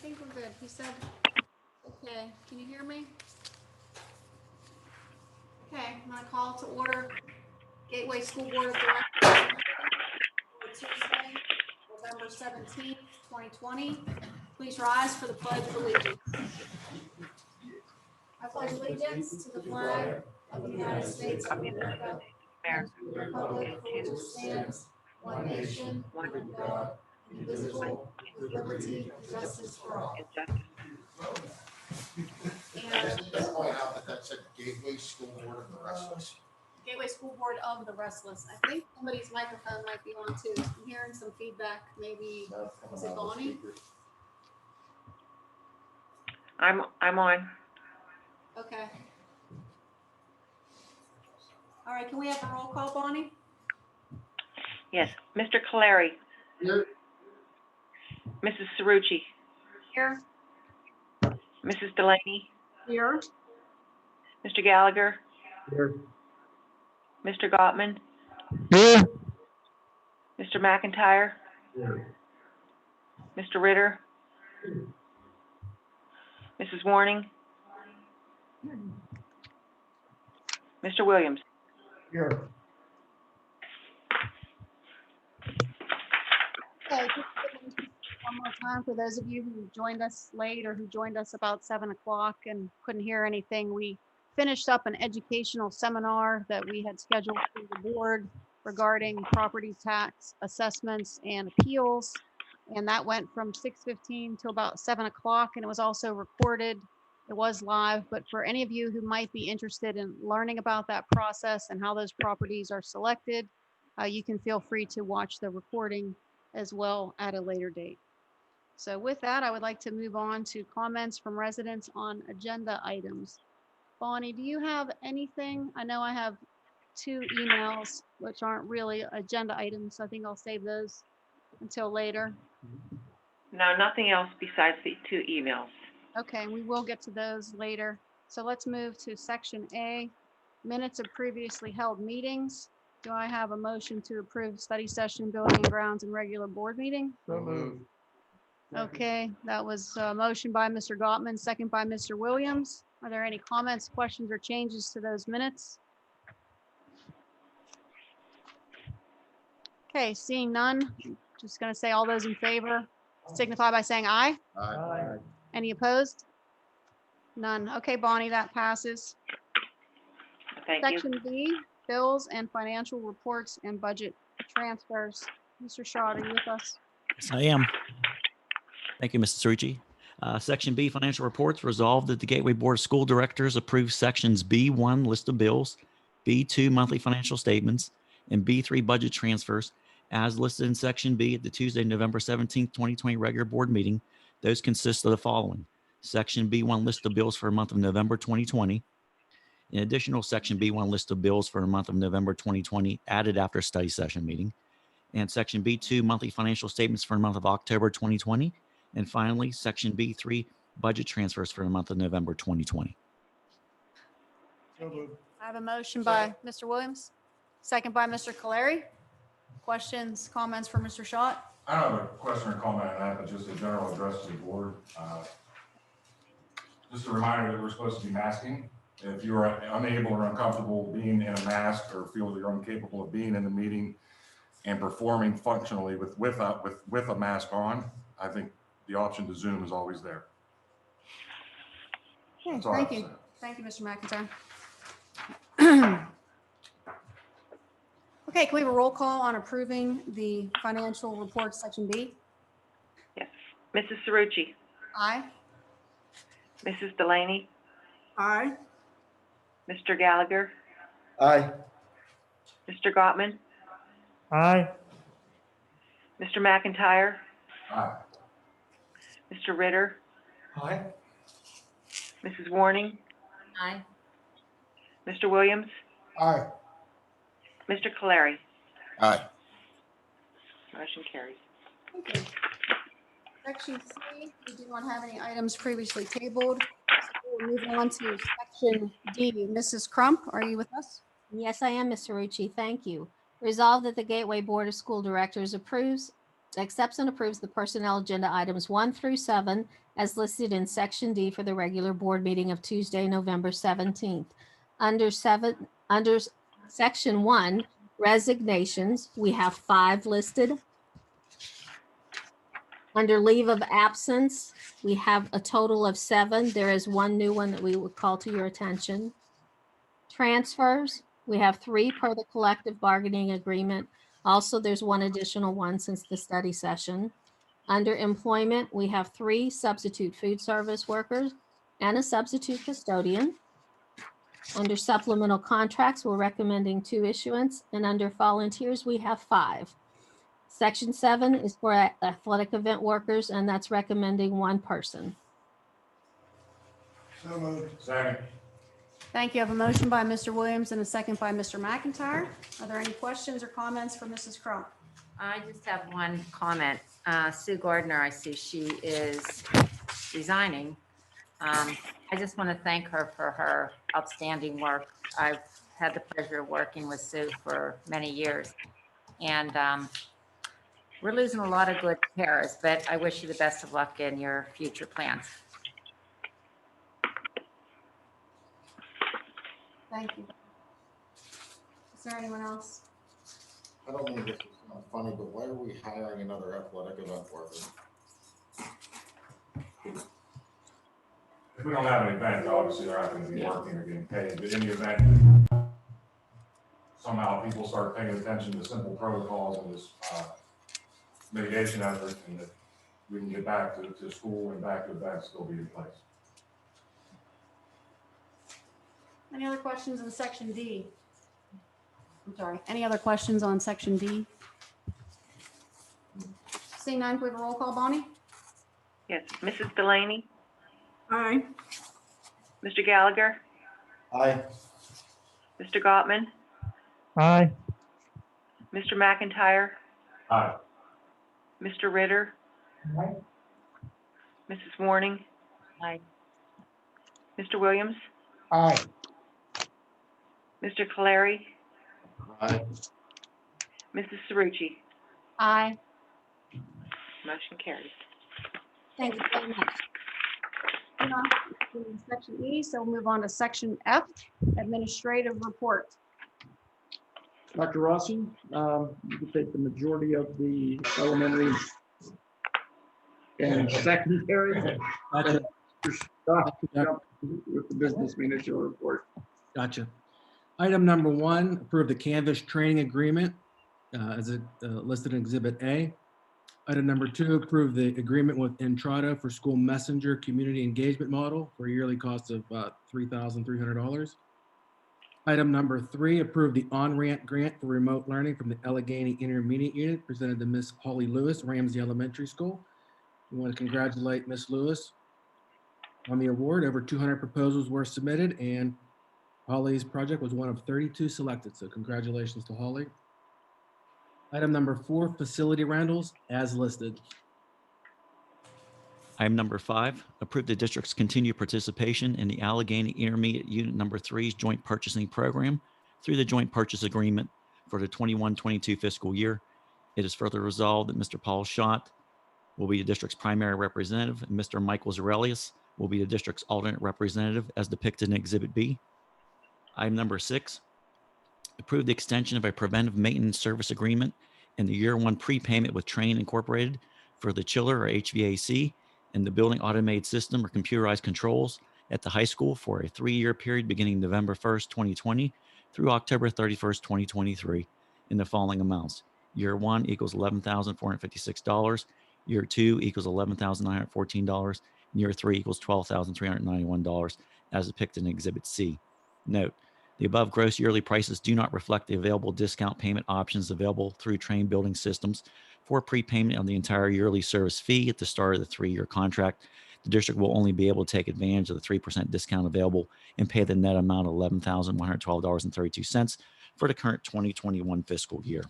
think we're good. He said, okay, can you hear me? Okay, I'm gonna call to order Gateway School Board of Directors for Tuesday, November 17th, 2020. Please rise for the Pledge of Allegiance. I pledge allegiance to the flag of the United States of America and to the republic for which it stands, one nation, under God, indivisible, with liberty and justice for all. And Just point out that that said Gateway School Board of the Restless. Gateway School Board of the Restless. I think somebody's microphone might be on too. I'm hearing some feedback. Maybe, is it Bonnie? I'm on. Okay. All right, can we have a roll call, Bonnie? Yes, Mr. Caleri, Here. Mrs. Cerrucci, Here. Mrs. Delaney, Here. Mr. Gallagher, Here. Mr. Gottman, Here. Mr. McIntyre, Here. Mr. Ritter, Mrs. Warning, Mr. Williams. Here. Okay, just one more time for those of you who joined us late or who joined us about 7 o'clock and couldn't hear anything. We finished up an educational seminar that we had scheduled for the board regarding property tax assessments and appeals. And that went from 6:15 to about 7 o'clock, and it was also recorded. It was live, but for any of you who might be interested in learning about that process and how those properties are selected, you can feel free to watch the recording as well at a later date. So with that, I would like to move on to comments from residents on agenda items. Bonnie, do you have anything? I know I have 2 emails, which aren't really agenda items, so I think I'll save those until later. No, nothing else besides the 2 emails. Okay, we will get to those later. So let's move to section A, minutes of previously held meetings. Do I have a motion to approve study session, building and grounds, and regular board meeting? So moved. Okay, that was a motion by Mr. Gottman, second by Mr. Williams. Are there any comments, questions, or changes to those minutes? Okay, seeing none, just gonna say all those in favor signify by saying aye. Aye. Any opposed? None. Okay, Bonnie, that passes. Thank you. Section B, bills and financial reports and budget transfers. Mr. Shaw, are you with us? Yes, I am. Thank you, Mrs. Cerrucci. Section B, financial reports. Resolved that the Gateway Board of School Directors approve sections B1, list of bills, B2, monthly financial statements, and B3, budget transfers, as listed in section B at the Tuesday, November 17th, 2020 regular board meeting. Those consist of the following. Section B1, list of bills for the month of November 2020. An additional section B1, list of bills for the month of November 2020 added after study session meeting. And section B2, monthly financial statements for the month of October 2020. And finally, section B3, budget transfers for the month of November 2020. So moved. I have a motion by Mr. Williams, second by Mr. Caleri. Questions, comments for Mr. Schott? I don't have a question or comment on that, but just a general address to the board. Just a reminder that we're supposed to be masking. If you are unable or uncomfortable being in a mask or feel that you're incapable of being in the meeting and performing functionally with a mask on, I think the option to Zoom is always there. Okay, That's all I have thank to you. say. Thank you, Mr. McIntyre. Okay, can we have a roll call on approving the financial report, section B? Yes. Mrs. Cerrucci, Aye. Mrs. Delaney, Aye. Mr. Gallagher, Aye. Mr. Gottman, Aye. Mr. McIntyre, Aye. Mr. Ritter, Aye. Mrs. Warning, Aye. Mr. Williams, Aye. Mr. Caleri. Aye. Motion carries. Thank you. Section C, we do not have any items previously tabled. So we'll move on to section D. Mrs. Crump, are you with us? Yes, I am, Mr. Rucci. Thank you. Resolved that the Gateway Board of School Directors approves accepts and approves the personnel agenda items 1 through 7 as listed in Section D for the regular board meeting of Tuesday, November 17th. Under Section 1, resignations, we have 5 listed. Under leave of absence, we have a total of 7. There is 1 new one that we would call to your attention. Transfers, we have 3 per the collective bargaining agreement. Also, there's 1 additional one since the study session. Under employment, we have 3 substitute food service workers and a substitute custodian. Under supplemental contracts, we're recommending 2 issuance, and under volunteers, we have 5. Section 7 is for athletic event workers, and that's recommending 1 person. So moved. Second. Thank you. I have a motion by Mr. Williams and a second by Mr. McIntyre. Are there any questions or comments for Mrs. Crump? I just have one comment. Sue Gardner, I see she is resigning. I just want to thank her for her outstanding work. I've had the pleasure of working with Sue for many years. And we're losing a lot of good pairs, but I wish you the best of luck in your future plans. Thank you. Is there anyone else? I don't mean this is not funny, but why are we hiring another athletic event worker? If we don't have an event, obviously they're not going to be working or getting paid, but in the event that somehow people start paying attention to simple protocols and this mitigation effort, and that we can get back to school and back to events still be in place. Any other questions in section D? I'm sorry, any other questions on section D? Seeing none, can we have a roll call, Bonnie? Yes, Mrs. Delaney, Aye. Mr. Gallagher, Aye. Mr. Gottman, Aye. Mr. McIntyre, Aye. Mr. Ritter, Aye. Mrs. Warning, Aye. Mr. Williams, Aye. Mr. Caleri, Aye. Mrs. Cerrucci. Aye. Motion carries. Thank you very much. Moving on to Section E, so we'll move on to section F, administrative report. Dr. Rossi, you can take the majority of the elementary and secondary. With the business manager report. Gotcha. Item number 1, approve the Canvas training agreement as listed in Exhibit A. Item number 2, approve the agreement with Entrada for school messenger community engagement model for a yearly cost of $3,300. Item number 3, approve the on-ramp grant for remote learning from the Allegheny Intermediate Unit presented to Miss Holly Lewis, Ramsey Elementary School. We want to congratulate Miss Lewis on the award. Over 200 proposals were submitted, and Holly's project was one of 32 selected, so congratulations to Holly. Item number 4, facility rentals as listed. Item number 5, approve the district's continued participation in the Allegheny Intermediate Unit Number 3's joint purchasing program through the joint purchase agreement for the 21-22 fiscal year. It is further resolved that Mr. Paul Schott will be the district's primary representative, and Mr. Michael Zarelius will be the district's alternate representative as depicted in Exhibit B. Item number 6, approve the extension of a preventive maintenance service agreement and the year 1 prepayment with Train Incorporated for the chiller or HVAC and the building automated system or computerized controls at the high school for a 3-year period beginning November 1st, 2020 through October 31st, 2023 in the following amounts. Year 1 equals $11,456. Year 2 equals $11,914. Year 3 equals $12,391 as depicted in Exhibit C. Note, the above gross yearly prices do not reflect the available discount payment options available through Train Building Systems for prepayment of the entire yearly service fee at the start of the 3-year contract. The district will only be able to take advantage of the 3% discount available and pay the net amount of $11,112.32 for the current 2021 fiscal year.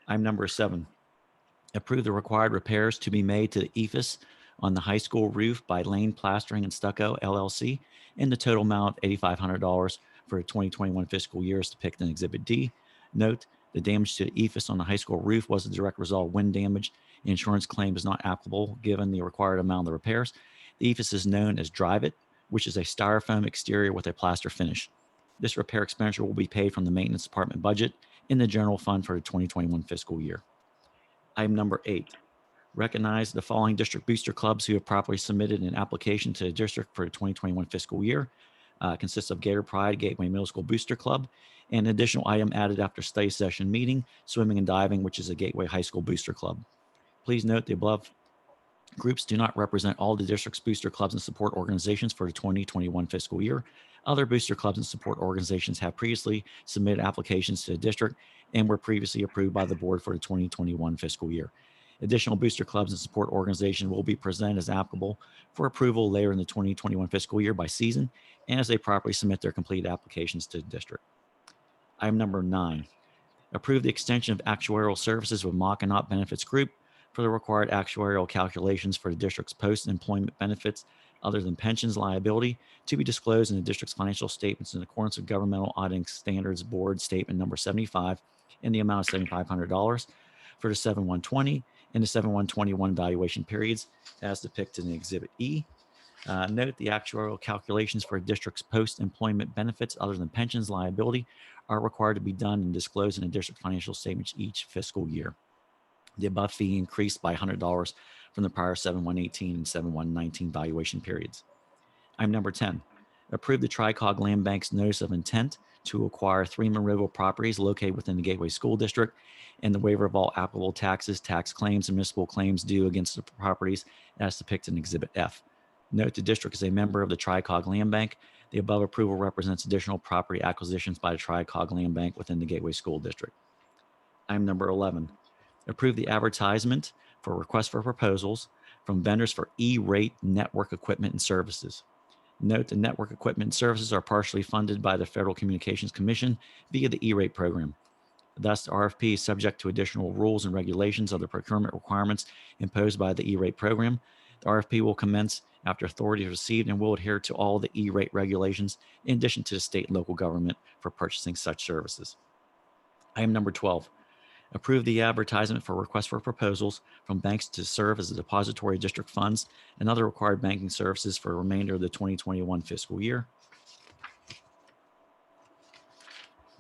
Item number 7, approve the required repairs to be made to the EFIS on the high school roof by Lane Plastering and Stucco LLC in the total amount of $8,500 for the 2021 fiscal year as depicted in Exhibit D. Note, The damage to the ephes on the high school roof was a direct result of wind damage. The insurance claim is not applicable given the required amount of the repairs. The ephes is known as Drive It, which is a styrofoam exterior with a plaster finish. This repair expenditure will be paid from the maintenance department budget in the general fund for the 2021 fiscal year. Item number 8, recognize the following district booster clubs who have properly submitted an application to the district for the 2021 fiscal year. Consists of Gator Pride Gateway Middle School Booster Club, and an additional item added after study session meeting, swimming and diving, which is a Gateway High School Booster Club. Please note the above groups do not represent all the district's booster clubs and support organizations for the 2021 fiscal year. Other booster clubs and support organizations have previously submitted applications to the district and were previously approved by the board for the 2021 fiscal year. Additional booster clubs and support organizations will be presented as applicable for approval later in the 2021 fiscal year by season and as they properly submit their completed applications to the district. Item number 9, approve the extension of actuarial services with Mackinac Benefits Group for the required actuarial calculations for the district's post-employment benefits other than pensions liability to be disclosed in the district's financial statements in accordance with Governmental Auditing Standards Board Statement number 75 in the amount of $7,500 for the 7/1/20 and the 7/1/21 valuation periods as depicted in Exhibit E. Note the actuarial calculations for a district's post-employment benefits other than pensions liability are required to be done and disclosed in the district financial statements each fiscal year. The above fee increased by $100 from the prior 7/1/18 and 7/1/19 valuation periods. Item number 10, approve the Tricog Land Bank's notice of intent to acquire 3 Monroeville properties located within the Gateway School District and the waiver of all applicable taxes, tax claims, and municipal claims due against the properties as depicted in Exhibit F. Note the district is a member of the Tricog Land Bank. The above approval represents additional property acquisitions by the Tricog Land Bank within the Gateway School District. Item number 11, approve the advertisement for requests for proposals from vendors for E-rate network equipment and services. Note the network equipment and services are partially funded by the Federal Communications Commission via the E-rate program. Thus, the RFP is subject to additional rules and regulations of the procurement requirements imposed by the E-rate program. The RFP will commence after authority is received and will adhere to all the E-rate regulations in addition to the state and local government for purchasing such services. Item number 12, approve the advertisement for requests for proposals from banks to serve as a depository of district funds and other required banking services for the remainder of the 2021 fiscal year.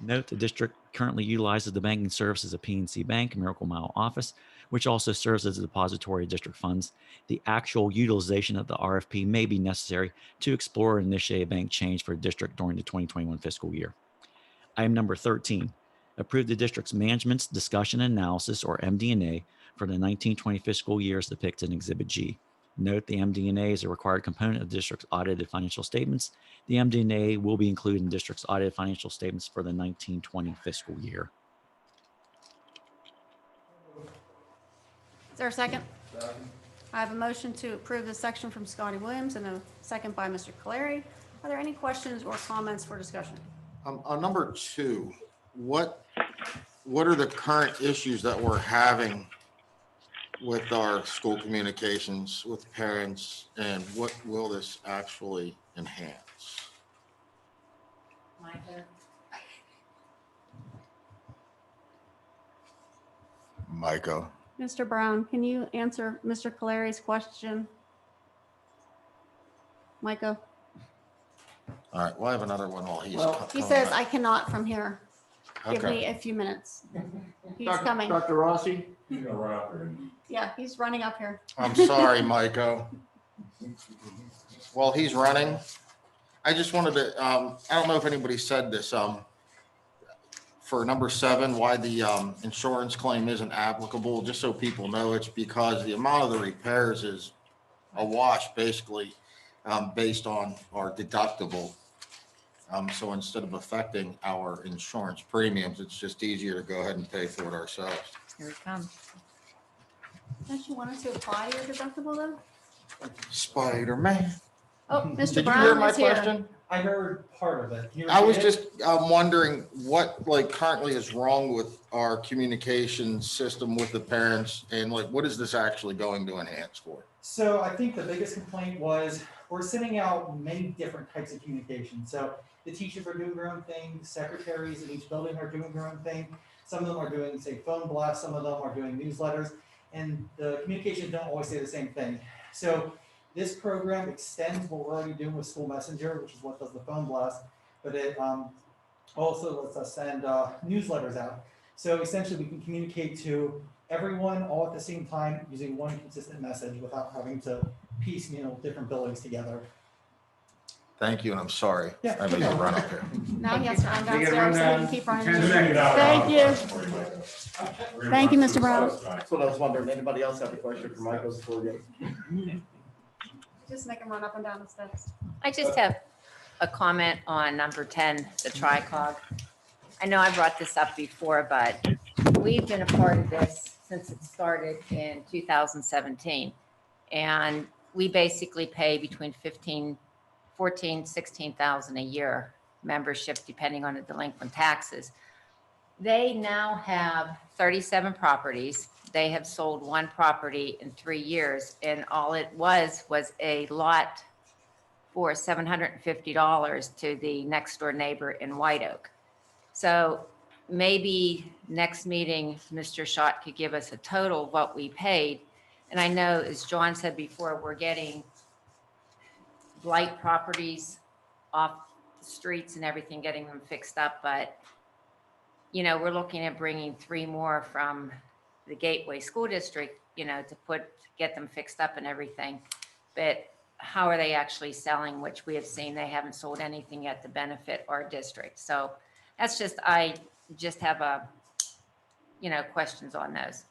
Note the district currently utilizes the banking services of PNC Bank, Miracle Mile Office, which also serves as a depository of district funds. The actual utilization of the RFP may be necessary to explore and initiate a bank change for the district during the 2021 fiscal year. Item number 13, approve the district's management's discussion and analysis, or MD&A, for the 1920 fiscal year as depicted in Exhibit G. Note the MD&A is a required component of the district's audited financial statements. The MD&A will be included in the district's audited financial statements for the 1920 fiscal year. Is there a second? I have a motion to approve this section from Scotty Williams and a second by Mr. Caleri. Are there any questions or comments for discussion? On number 2, what are the current issues that we're having with our school communications with parents, and what will this actually enhance? Micah. Mr. Brown, can you answer Mr. Caleri's question? Micah, All right, we'll have another one while he's. Well, he says, I cannot from here. Give Okay. me a few minutes. He's Dr. coming. Dr. Rossi? He's gonna run out there and Yeah, he's running up here. I'm sorry, Micah. While he's running, I just wanted to, I don't know if anybody said this, for number 7, why the insurance claim isn't applicable, just so people know, it's because the amount of the repairs is a wash, basically, based on our deductible. So instead of affecting our insurance premiums, it's just easier to go ahead and pay for it ourselves. Here it comes. Don't you want us to apply your deductible though? Spider-Man. Oh, Mr. Did you hear Brown my is here. question? I heard part of it. You I was repeat it? just wondering what currently is wrong with our communication system with the parents, and what is this actually going to enhance for? So I think the biggest complaint was we're sending out many different types of communication. So the teachers are doing their own thing, the secretaries in each building are doing their own thing. Some of them are doing, say, phone blasts, some of them are doing newsletters, and the communications don't always say the same thing. So this program extends what we're already doing with School Messenger, which is what does the phone blast, but it also lets us send newsletters out. So essentially, we can communicate to everyone all at the same time using one consistent message without having to piecemeal different buildings together. Thank you, and I'm sorry. Yeah. I made you run up here. Now he has to run You get a downstairs so he can rundown. keep running. 10 seconds. Thank you. Thank you, Mr. Brown. That's what I was wondering. Anybody else have a question for Michael before we get? Just make him run up and down the steps. I just have a comment on number 10, the TriCog. I know I brought this up before, but we've been a part of this since it started in 2017. And we basically pay between 16,000 a year membership, depending on the delinquent taxes. They now have 37 properties. They have sold one property in 3 years, and all it was a lot for $750 to the next door neighbor in White Oak. So maybe next meeting, Mr. Schott could give us a total of what we paid. And I know, as John said before, we're getting blight properties off the streets and everything, getting them fixed up. But, you know, we're looking at bringing 3 more from the Gateway School District, you know, to get them fixed up and everything. But how are they actually selling, which we have seen they haven't sold anything yet to benefit our district. So that's just, I just have questions on those.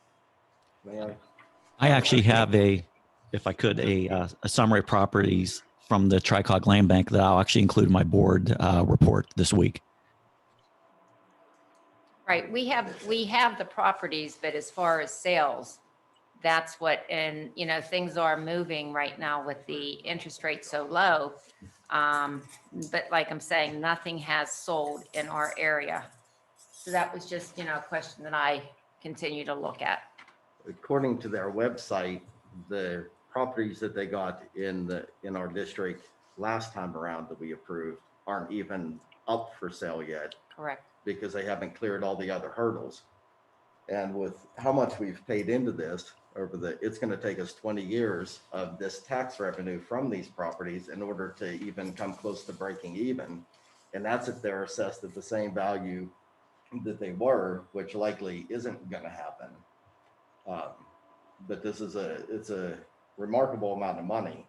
I actually have if I could, a summary of properties from the TriCog Land Bank that I'll actually include in my board report this week. Right, we have the properties, but as far as sales, that's what, and, things are moving right now with the interest rate so low. But like I'm saying, nothing has sold in our area. So that was just, a question that I continue to look at. According to their website, the properties that they got in our district last time around that we approved aren't even up for sale yet Correct. because they haven't cleared all the other hurdles. And with how much we've paid into this it's going to take us 20 years of this tax revenue from these properties in order to even come close to breaking even. And that's if they're assessed at the same value that they were, which likely isn't going to happen. But this is it's a remarkable amount of money.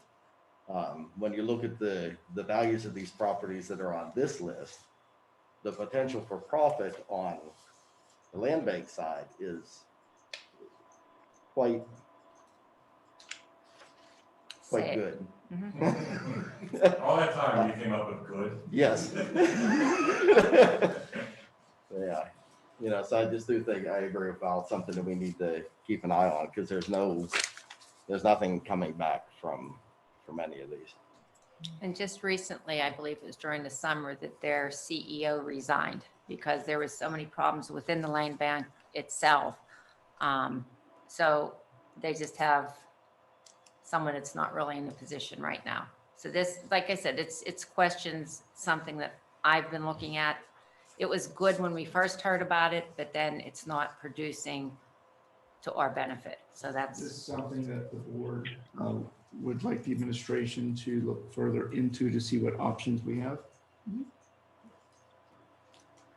When you look at the values of these properties that are on this list, the potential for profit on the land bank side is quite Say it. good. Mhm. All that time you came up with good. Yes. Yeah. So I just do think I agree about something that we need to keep an eye on because there's nothing coming back from any of these. And just recently, I believe it was during the summer, that their CEO resigned because there was so many problems within the land bank itself. So they just have someone that's not really in the position right now. So this, like I said, it's questions, something that I've been looking at. It was good when we first heard about it, but then it's not producing to our benefit. So This is that's, something that the board would like the administration to look further into to see what options we have.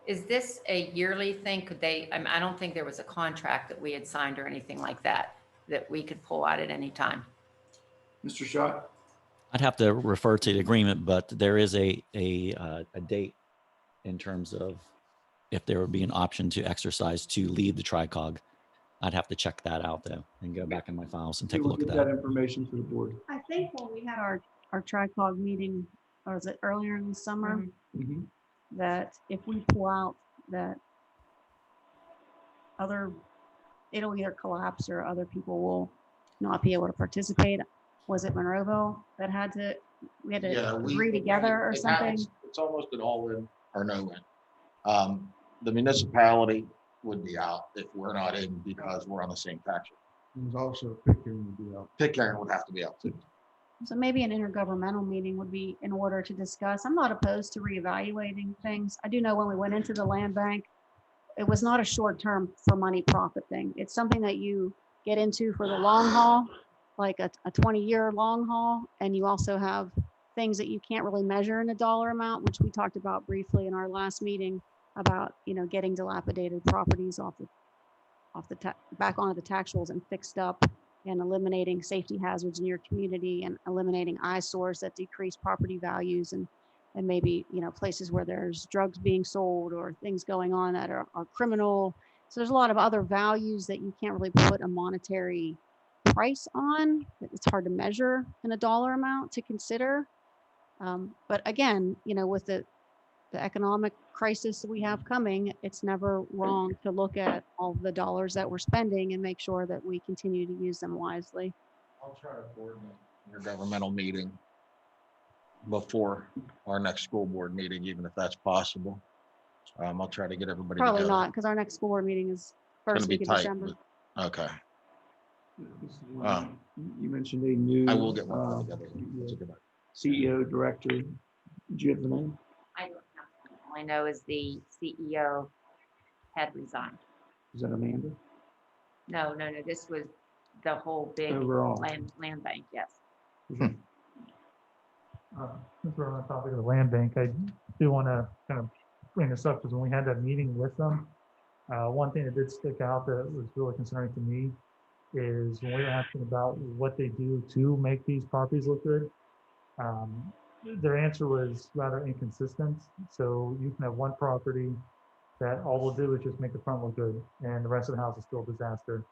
is this a yearly thing? Could they, I don't think there was a contract that we had signed or anything like that we could pull out at any time. Mr. Schott? I'd have to refer to the agreement, but there is a date in terms of if there would be an option to exercise to leave the TriCog. I'd have to check that out though and go back in my files and take a We will look at get that. that information to the board. I think when we had our TriCog meeting, or was it earlier in the summer, Mhm. that if we pull out that it'll either collapse or other people will not be able to participate. Was it Monroeville that we had to agree together or something? It's almost an all in or no win. The municipality would be out if we're not in because we're on the same tax rate. There's also Pitcairn would be out. Pitcairn would have to be out too. So maybe an intergovernmental meeting would be in order to discuss. I'm not opposed to reevaluating things. I do know when we went into the land bank, it was not a short-term for money profit thing. It's something that you get into for the long haul, like a 20-year long haul. And you also have things that you can't really measure in a dollar amount, which we talked about briefly in our last meeting about, getting dilapidated properties back onto the tax rolls and fixed up, and eliminating safety hazards in your community, and eliminating eyesores that decrease property values, and maybe, places where there's drugs being sold or things going on that are criminal. So there's a lot of other values that you can't really put a monetary price on. It's hard to measure in a dollar amount to consider. But again, with the economic crisis that we have coming, it's never wrong to look at all the dollars that we're spending and make sure that we continue to use them wisely. I'll try to coordinate your governmental meeting before our next school board meeting, even if that's possible. I'll try to get everybody Probably together. not, because our next school board meeting is It's first gonna be week of tight, December. but- Okay, You mentioned a new. I will get one together. That's a good idea. CEO, director. Do you have the name? I don't know. All I know is the CEO had resigned. Is that Amanda? No, this was the whole big Overall. land bank, yes. Since we're on the topic of the land bank, I do want to kind of bring this up because when we had that meeting with them, one thing that did stick out that was really concerning to me is when we were asking about what they do to make these properties look good, their answer was rather inconsistent. So you can have one property that all we'll do is just make the front look good and the rest of the house is still a disaster.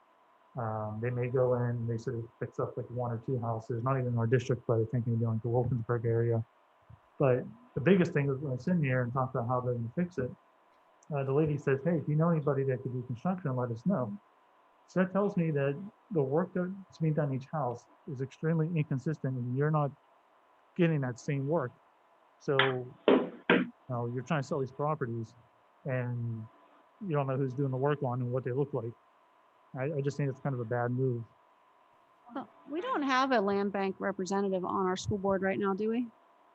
They may go in and they sort of fix up like one or two houses, not even in our district, but I think maybe like the Wilkinsburg area. But the biggest thing is when I sit in here and talk about how they're going to fix it, the lady says, hey, if you know anybody that could do construction, let us know. So that tells me that the work that's being done in each house is extremely inconsistent and you're not getting that same work. So you're trying to sell these properties and you don't know who's doing the work on and what they look like. I just think it's kind of a bad move. Well, we don't have a land bank representative on our school board right now, do we?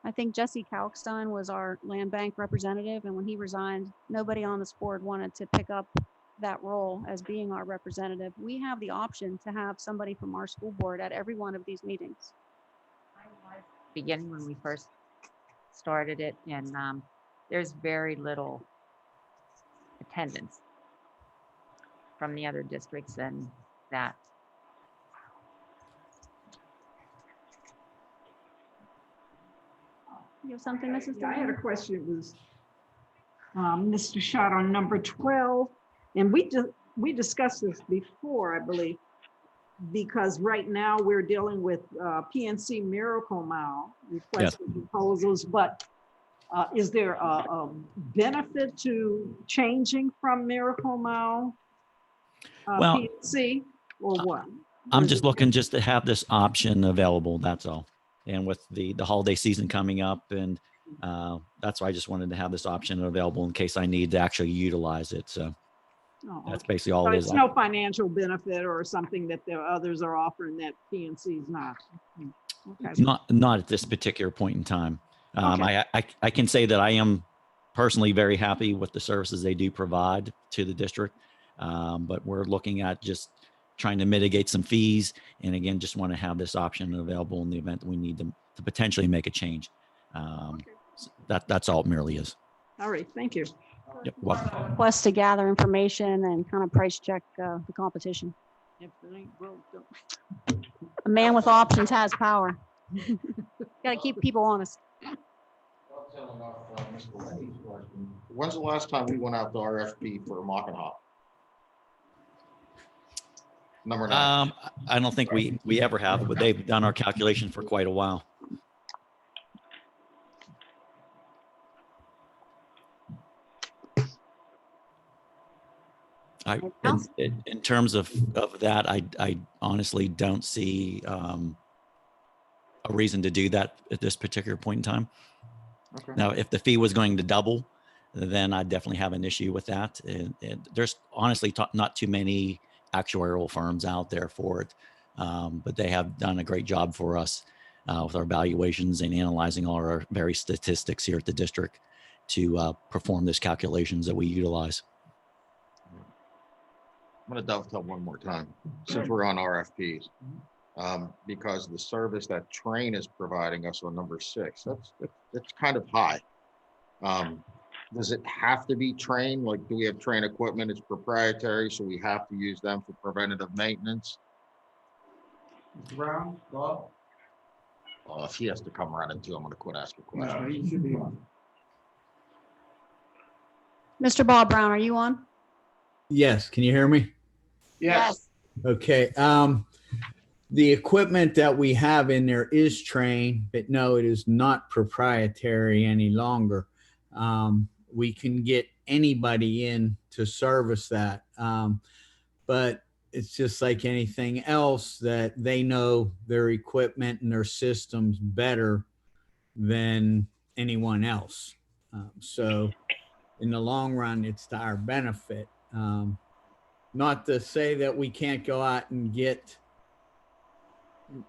I think Jesse Kalkstein was our land bank representative, and when he resigned, nobody on this board wanted to pick up that role as being our representative. We have the option to have somebody from our school board at every one of these meetings. Beginning when we first started it, and there's very little attendance from the other districts and that. You have something, Mrs. I had a Delaney? question. It was Mr. Shot on number 12. And we discussed this before, I believe, because right now we're dealing with PNC Miracle Mile requesting proposals, but is there a benefit to changing from Miracle Mile Well, PNC or what? I'm just looking just to have this option available. That's all. And with the holiday season coming up, and that's why I just wanted to have this option available in case I need to actually utilize it. So that's basically all So it it's is. no financial benefit or something that the others are offering that PNC is not. Okay. Not at this particular point in time. Okay. I can say that I am personally very happy with the services they do provide to the district. But we're looking at just trying to mitigate some fees. And again, just want to have this option available in the event that we need to potentially make a change. That's all it merely is. All right, thank you. Yep, welcome. Request to gather information and kind of price check the competition. If it ain't broke, don't- A man with options has power. Got to keep people honest. When's the last time we went out to RFP for Mock Hop? Number 9. I don't think we ever have, but they've done our calculation for quite a while. In terms of that, I honestly don't see a reason to do that at this particular point in time. Okay. Now, if the fee was going to double, then I definitely have an issue with that. And there's honestly not too many actuarial firms out there for it, but they have done a great job for us with our valuations and analyzing all our various statistics here at the district to perform these calculations that we utilize. I'm gonna dovetail one more time, since we're on RFPs. Because the service that Train is providing us on number 6, that's kind of high. Does it have to be Train? Like, do we have Train equipment? It's proprietary, so we have to use them for preventative maintenance? Mr. Brown, Bob? If he has to come running too, I'm gonna quit asking No, questions. he should be on. Mr. Bob Brown, are you on? Yes, can you hear me? Yes. Okay, the equipment that we have in there is Train, but no, it is not proprietary any longer. We can get anybody in to service that. But it's just like anything else that they know their equipment and their systems better than anyone else. So in the long run, it's to our benefit. Not to say that we can't go out and get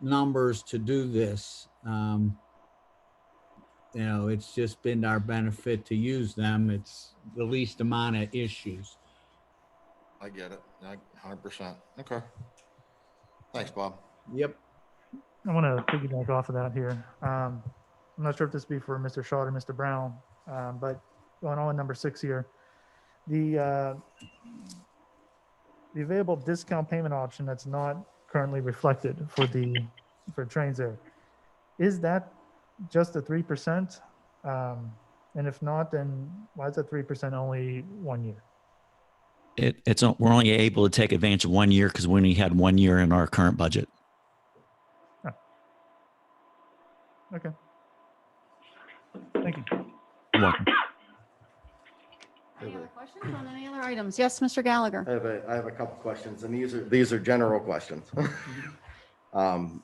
numbers to do this. It's just been our benefit to use them. It's the least amount of issues. I get it. 100%. Okay. Thanks, Bob. Yep. I want to piggyback off of that here. I'm not sure if this be for Mr. Shaw or Mr. Brown, but going on with number 6 here, the available discount payment option that's not currently reflected for trains there, is that just the 3%? And if not, then why is that 3% only 1 year? We're only able to take advantage of 1 year because we only had 1 year in our current budget. Oh. Okay. Thank you. You're welcome. Any other questions on any other items? Yes, Mr. Gallagher. I have a couple questions, and these are general questions.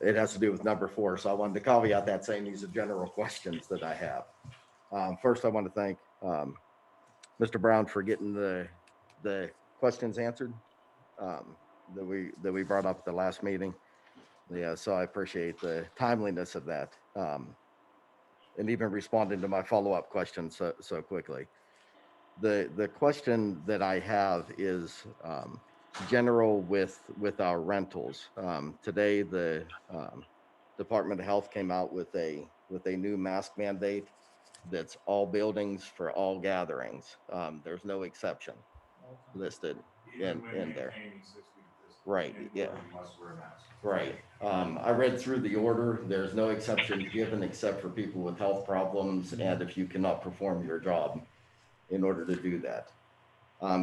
It has to do with number 4, so I wanted to caveat that saying these are general questions that I have. First, I want to thank Mr. Brown for getting the questions answered that we brought up at the last meeting. Yeah, so I appreciate the timeliness of that, and even responding to my follow-up questions so quickly. The question that I have is general with our rentals. Today, the Department of Health came out with a new mask mandate that's all buildings for all gatherings. There's no exception listed in there. Right, yeah. Right. I read through the order. There's no exception given except for people with health problems and if you cannot perform your job in order to do that.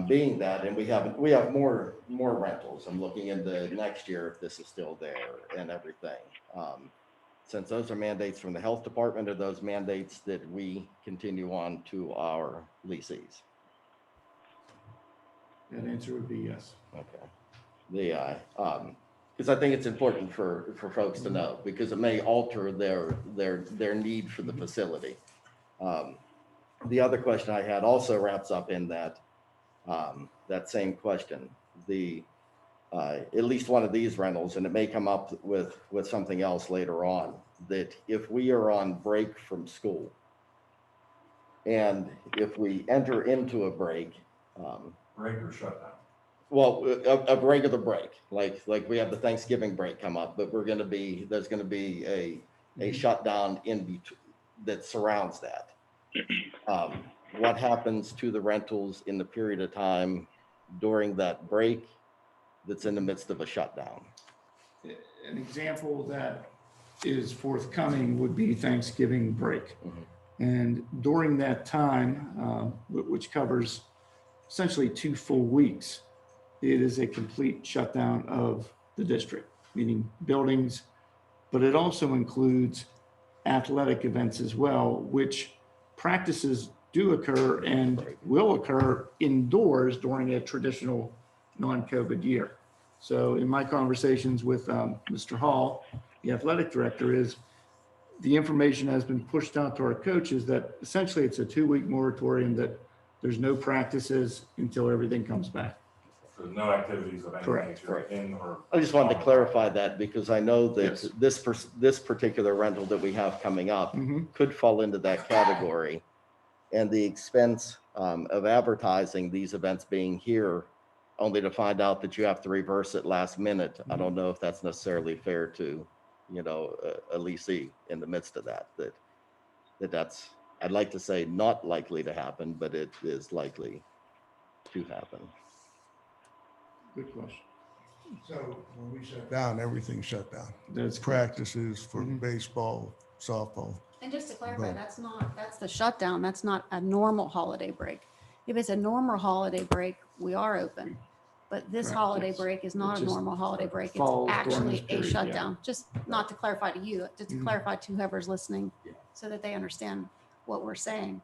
Being that, and we have more rentals. I'm looking into next year if this is still there and everything. Since those are mandates from the health department, are those mandates that we continue on to our leases? That answer would be yes. Okay. Because I think it's important for folks to know because it may alter their need for the facility. The other question I had also wraps up in that same question. At least one of these rentals, and it may come up with something else later on, that if we are on break from school and if we enter into a break. Break or shutdown? Well, a regular break, like we have the Thanksgiving break come up, but there's gonna be a shutdown in between that surrounds that. What happens to the rentals in the period of time during that break that's in the midst of a shutdown? An example that is forthcoming would be Thanksgiving break. And during that time, which covers essentially 2 full weeks, it is a complete shutdown of the district, meaning buildings, but it also includes athletic events as well, which practices do occur and will occur indoors during a traditional non-COVID year. So in my conversations with Mr. Hall, the athletic director, is the information has been pushed out to our coaches that essentially it's a 2-week moratorium that there's no practices until everything comes back. So no activities of any Correct. nature in or. I just wanted to clarify that because I know that this particular rental that we have coming up could fall into that category. And the expense of advertising these events being here only to find out that you have to reverse it last minute. I don't know if that's necessarily fair to, a leasee in the midst of that's, I'd like to say not likely to happen, but it is likely to happen. Good question. So when we shut down, everything shut down. That's correct. Practices for Mhm. baseball, softball. And just to clarify, Right. that's the shutdown. That's not a normal holiday break. If it's a normal holiday break, we are open. But this Correct, holiday yes. break is It not a just normal holiday break. It's falls during actually this a period, yeah. shutdown. Just not to clarify to you, just to Mhm. clarify to whoever's listening, Yeah. so that they understand what we're saying.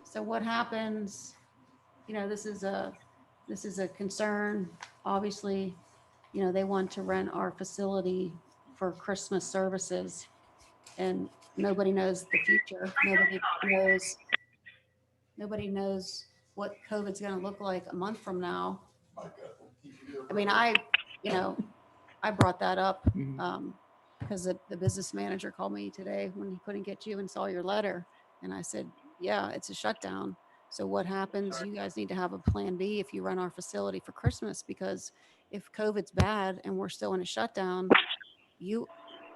So what happens, this is a concern. Obviously, they want to rent our facility for Christmas services, and nobody knows the future. Nobody knows what COVID's going to look like a month from now. I mean, I brought that up Mhm. because the business manager called me today when he couldn't get you and saw your letter. And I said, yeah, it's a shutdown. So what happens? You guys need to have a plan B if you run our facility for Christmas, because if COVID's bad and we're still in a shutdown,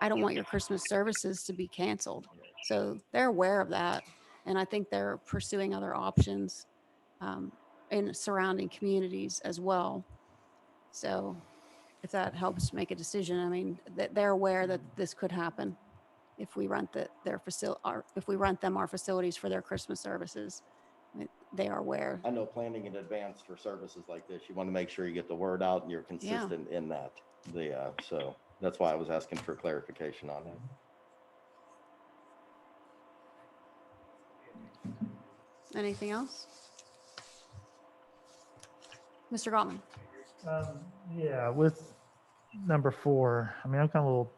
I don't want your Christmas services to be canceled. So they're aware of that. And I think they're pursuing other options in surrounding communities as well. So if that helps make a decision, I mean, that they're aware that this could happen if we rent if we rent them our facilities for their Christmas services. I mean, they are aware. I know planning in advance for services like this, you want to make sure you get the word out and you're consistent in that. So that's why I was asking for clarification on that. Anything else? Mr. Gottman? Yeah, with number 4, I mean, I'm kind of a little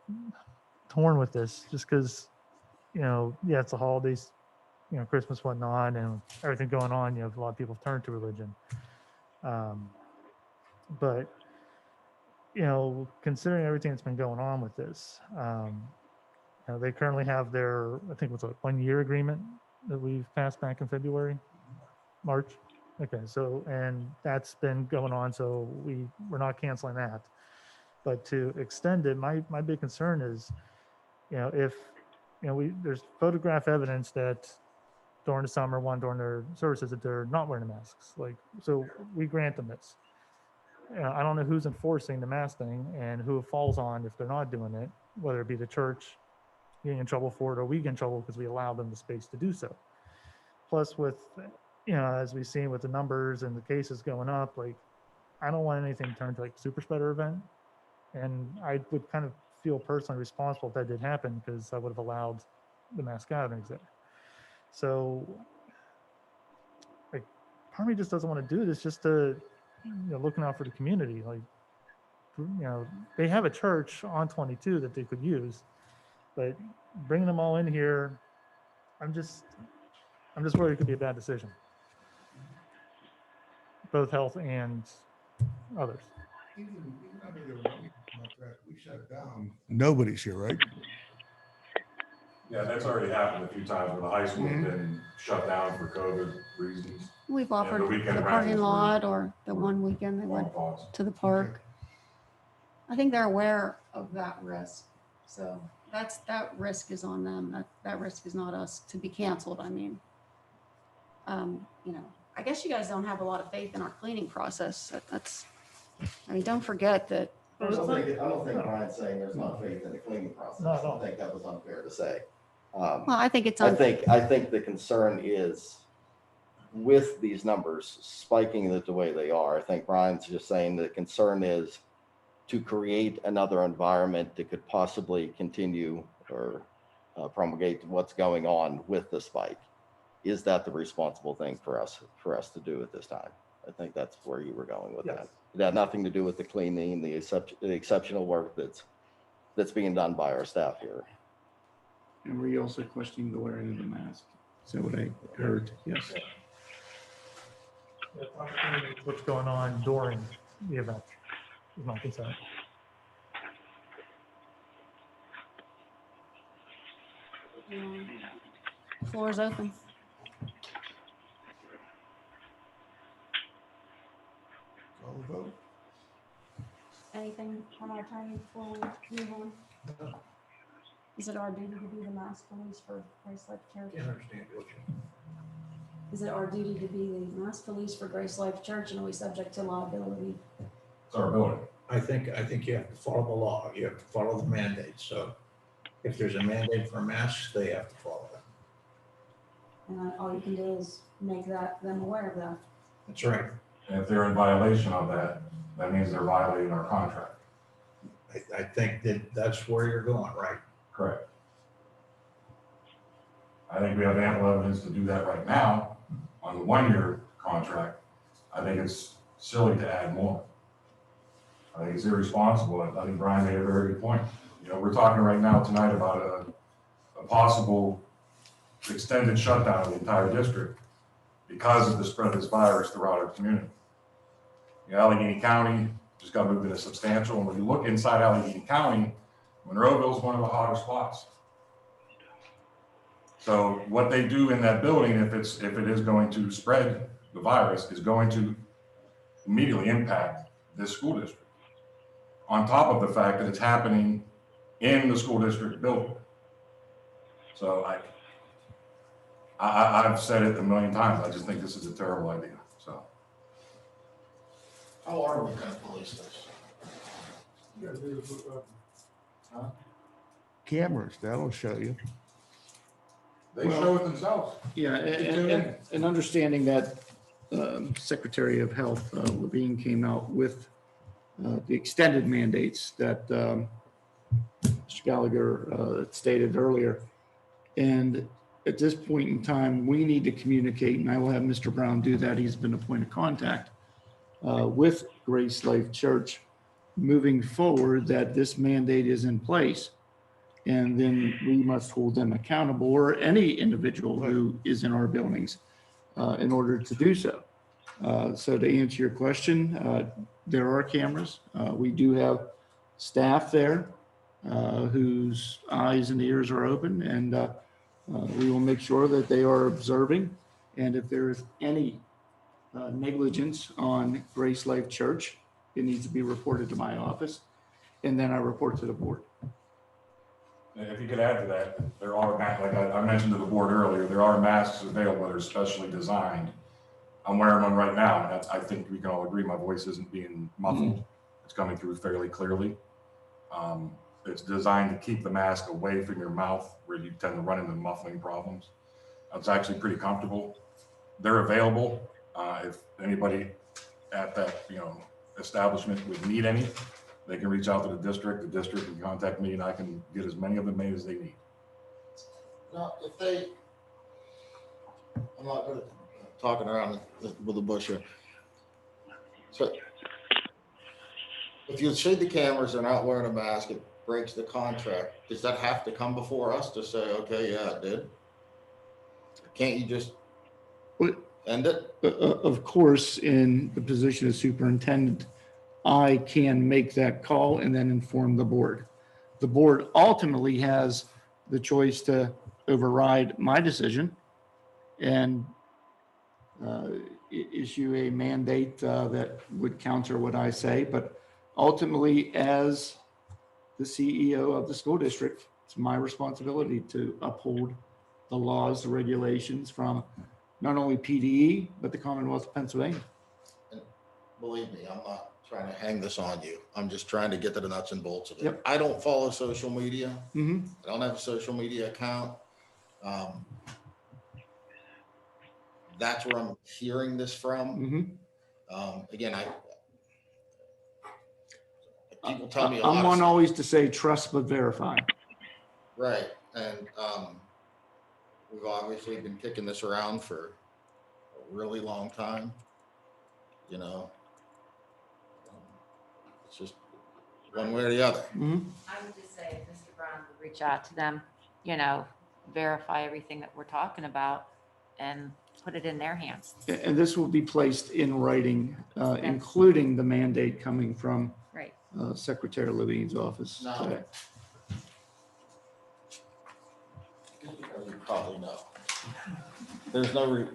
torn with this just because, yeah, it's the holidays, Christmas, whatnot, and everything going on, a lot of people have turned to religion. But, considering everything that's been going on with this, they currently have their, I think it was a 1-year agreement that we've passed back in February, March. Okay, so, and that's been going on, so we're not canceling that. But to extend it, my big concern is, if, there's photograph evidence that during the summer, during their services, that they're not wearing the masks. Like, so we grant them this. I don't know who's enforcing the mask thing and who it falls on if they're not doing it, whether it be the church getting in trouble for it or we get in trouble because we allow them the space to do so. Plus with, as we've seen with the numbers and the cases going up, like, I don't want anything turned to like a super spreader event. And I would kind of feel personally responsible if that did happen, because I would have allowed the mass gatherings there. So, like, part of me just doesn't want to do this just to, looking out for the community. Like, they have a church on 22 that they could use, but bringing them all in here, I'm just worried it could be a bad decision, both health and others. Even under the contract, we shut down. Nobody's here, right? Yeah, that's already happened a few times where the high school's Mhm. been shut down for COVID reasons. We've the offered weekend the parking rentals were- lot, or the one weekend they went Long thoughts. to the park. I think they're aware of that risk. So that risk is on them. That risk is not us to be canceled. I mean, I guess you guys don't have a lot of faith in our cleaning process. I mean, don't forget that. I don't think Brian's saying there's not faith in the cleaning process. Not at all. I think that was unfair to say. Well, I think it's I think the concern is with these numbers spiking the way they are. I think Brian's just saying the concern is to create another environment that could possibly continue or promulgate what's going on with the spike. Is that the responsible thing for us to do at this time? I think that's where you were going with that. It had nothing to do with the cleaning, the exceptional work that's being done by our staff here. And were you also questioning the wearing of the mask? Is that what I heard? Yes. What's going on during the event is my concern. Floor is open. vote. Anything from our attorney before we move on? Is it our duty to be the mass police for Grace Life Church? Can't understand what you. Is it our duty to be the mass police for Grace Life Church, and are we subject to liability? It's our building. I think you have to follow the law. You have to follow the mandate. So if there's a mandate for masks, they have to follow it. And all you can do is make them aware of that. That's right. And if they're in violation of that, that means they're violating our contract. I think that's where you're going, right? Correct. I think we have ample evidence to do that right now on the 1-year contract. I think it's silly to add more. I think it's irresponsible. I think Brian made a very good point. You know, we're talking right now tonight about a possible extended shutdown of the entire district because of the spread of this virus throughout our community. You know, Allegheny County just got moved into substantial. And when you look inside Allegheny County, Monroeville is one of the hotter spots. So what they do in that building, if it is going to spread the virus, is going to immediately impact this school district. On top of the fact that it's happening in the school district building. So I've said it a million times. I just think this is a terrible idea. So. How are we gonna police this? Cameras, that'll show you. They show it themselves. Yeah, and understanding that Secretary of Health, Levine, came out with the extended mandates that Mr. Gallagher stated earlier. And at this point in time, we need to communicate, and I will have Mr. Brown do that. He's been a point of contact with Grace Life Church moving forward, that this mandate is in place. And then we must hold them accountable, or any individual who is in our buildings, in order to do so. So to answer your question, there are cameras. We do have staff there whose eyes and ears are open, and we will make sure that they are observing. And if there is any negligence on Grace Life Church, it needs to be reported to my office, and then I report to the board. And if you could add to that, there are, like I mentioned to the board earlier, there are masks available that are specially designed. I'm wearing one right now, and I think we can all agree my voice isn't being muffled. It's coming through fairly clearly. It's designed to keep the mask away from your mouth, where you tend to run into muffling problems. It's actually pretty comfortable. They're available. If anybody at that establishment would need any, they can reach out to the district. The district can contact me, and I can get as many of them made as they need. Now, I'm not good at talking around with the bush here. So if you see the cameras, they're not wearing a mask, it breaks the contract. Does that have to come before us to say, okay, yeah, it did? Can't you just end it? Of course, in the position of superintendent, I can make that call and then inform the board. The board ultimately has the choice to override my decision and issue a mandate that would counter what I say. But ultimately, as the CEO of the school district, it's my responsibility to uphold the laws, the regulations from not only PDE, but the Commonwealth of Pennsylvania. And believe me, I'm not trying to hang this on you. I'm just trying to get to the nuts and bolts of it. Yep. I don't follow social media. Mm-hmm. I don't have a social media account. That's where I'm hearing this from. Mm-hmm. Again, people tell me a lot I'm of one stuff. always to say trust but verify. Right, and we've obviously been kicking this around for a really long time, it's just one way or the other. Mm-hmm. I would just say if Mr. Brown would reach out to them, verify everything that we're talking about and put it in their hands. And this will be placed in writing, including the mandate coming from Right. Secretary Levine's office No. today. As you probably know, there's no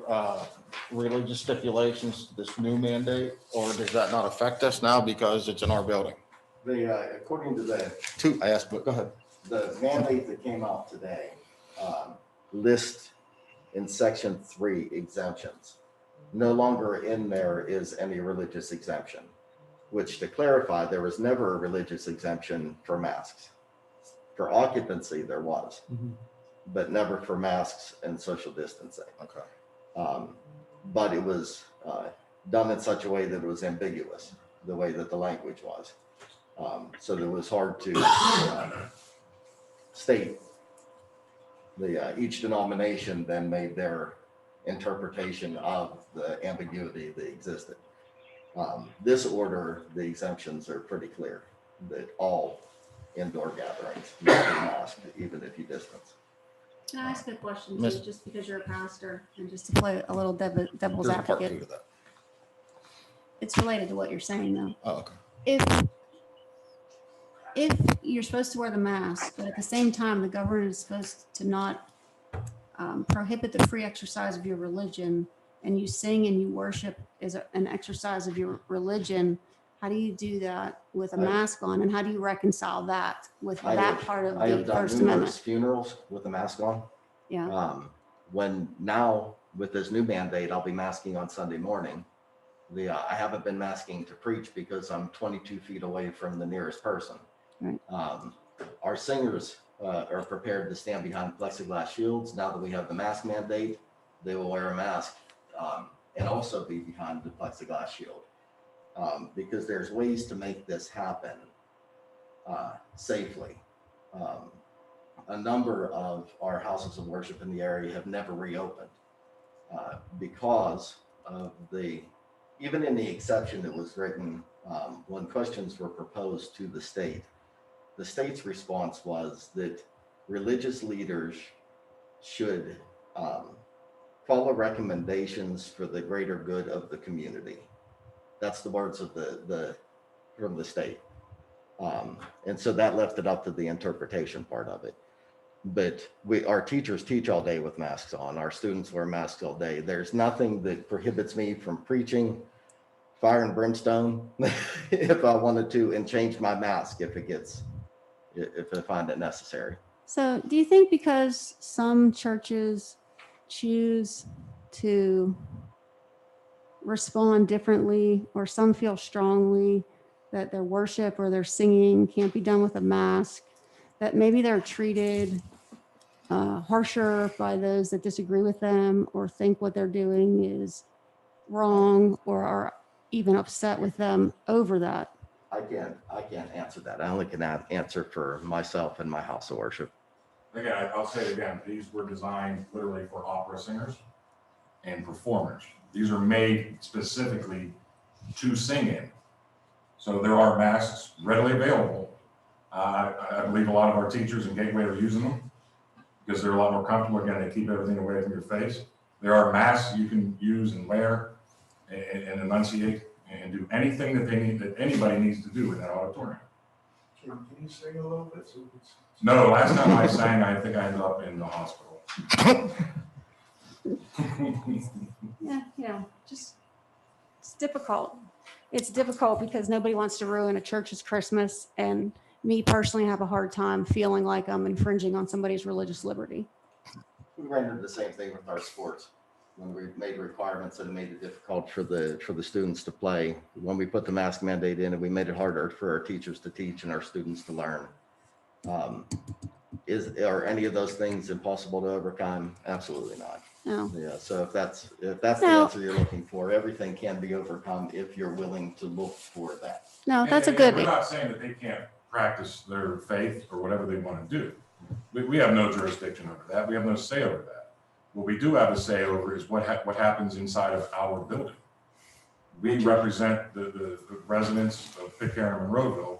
religious stipulations to this new mandate, or does that not affect us now because it's in our building? According to the I asked, but go ahead. the mandate that came out today, list in section 3 exemptions. No longer in there is any religious exemption, which, to clarify, there was never a religious exemption for masks. For occupancy, there was, but never for masks and social distancing. Okay. But it was done in such a way that it was ambiguous, the way that the language was. So that it was hard to state. Each denomination then made their interpretation of the ambiguity that existed. This order, the exemptions are pretty clear, that all indoor gatherings must be masked, even if you distance. Can I ask a question, Miss- too, just because you're a pastor and just to play a little devil's There's a part 2 advocate? to that. It's related to what you're saying, though. Oh, okay. If you're supposed to wear the mask, but at the same time, the government is supposed to not prohibit the free exercise of your religion, and you sing and you worship as an exercise of your religion, how do you do that with a mask on? And how do you reconcile that with that part of I the have done First numerous Amendment? funerals with a mask on. Yeah. When now with this new mandate, I'll be masking on Sunday morning. I haven't been masking to preach because I'm 22 feet away from the nearest person. Right. Our singers are prepared to stand behind plexiglass shields. Now that we have the mask mandate, they will wear a mask and also be behind the plexiglass shield. Because there's ways to make this happen safely. A number of our houses of worship in the area have never reopened because of even in the exception that was written when questions were proposed to the state's response was that religious leaders should follow recommendations for the greater good of the community. That's the words of from the state. And so that left it up to the interpretation part of it. But our teachers teach all day with masks on. Our students wear masks all day. There's nothing that prohibits me from preaching fire and brimstone if I wanted to, and change my mask if I find it necessary. So do you think because some churches choose to respond differently, or some feel strongly that their worship or their singing can't be done with a mask, that maybe they're treated harsher by those that disagree with them or think what they're doing is wrong, or are even upset with them over that? I can't answer that. I only can answer for myself and my house of worship. Again, I'll say it again, these were designed literally for opera singers and performers. These are made specifically to sing in. So there are masks readily available. I believe a lot of our teachers in Gateway are using them because they're a lot more comfortable. Again, they keep everything away from your face. There are masks you can use and wear and enunciate and do anything that anybody needs to do in that auditorium. Can you sing a little bit? No, last time I sang, I think I ended up in the hospital. Yeah, just, it's difficult. It's difficult because nobody wants to ruin a church's Christmas, and me personally have a hard time feeling like I'm infringing on somebody's religious liberty. We ran into the same thing with our sports. When we made requirements that made it difficult for the students to play, when we put the mask mandate in, and we made it harder for our teachers to teach and our students to learn. Are any of those things impossible to overcome? Absolutely not. No. Yeah. So if that's the answer you're looking for, everything can be overcome if you're willing to look for that. No, that's a And good. we're not saying that they can't practice their faith or whatever they want to do. We have no jurisdiction over that. We have no say over that. What we do have a say over is what happens inside of our building. We represent the residents of Pitcairn and Monroeville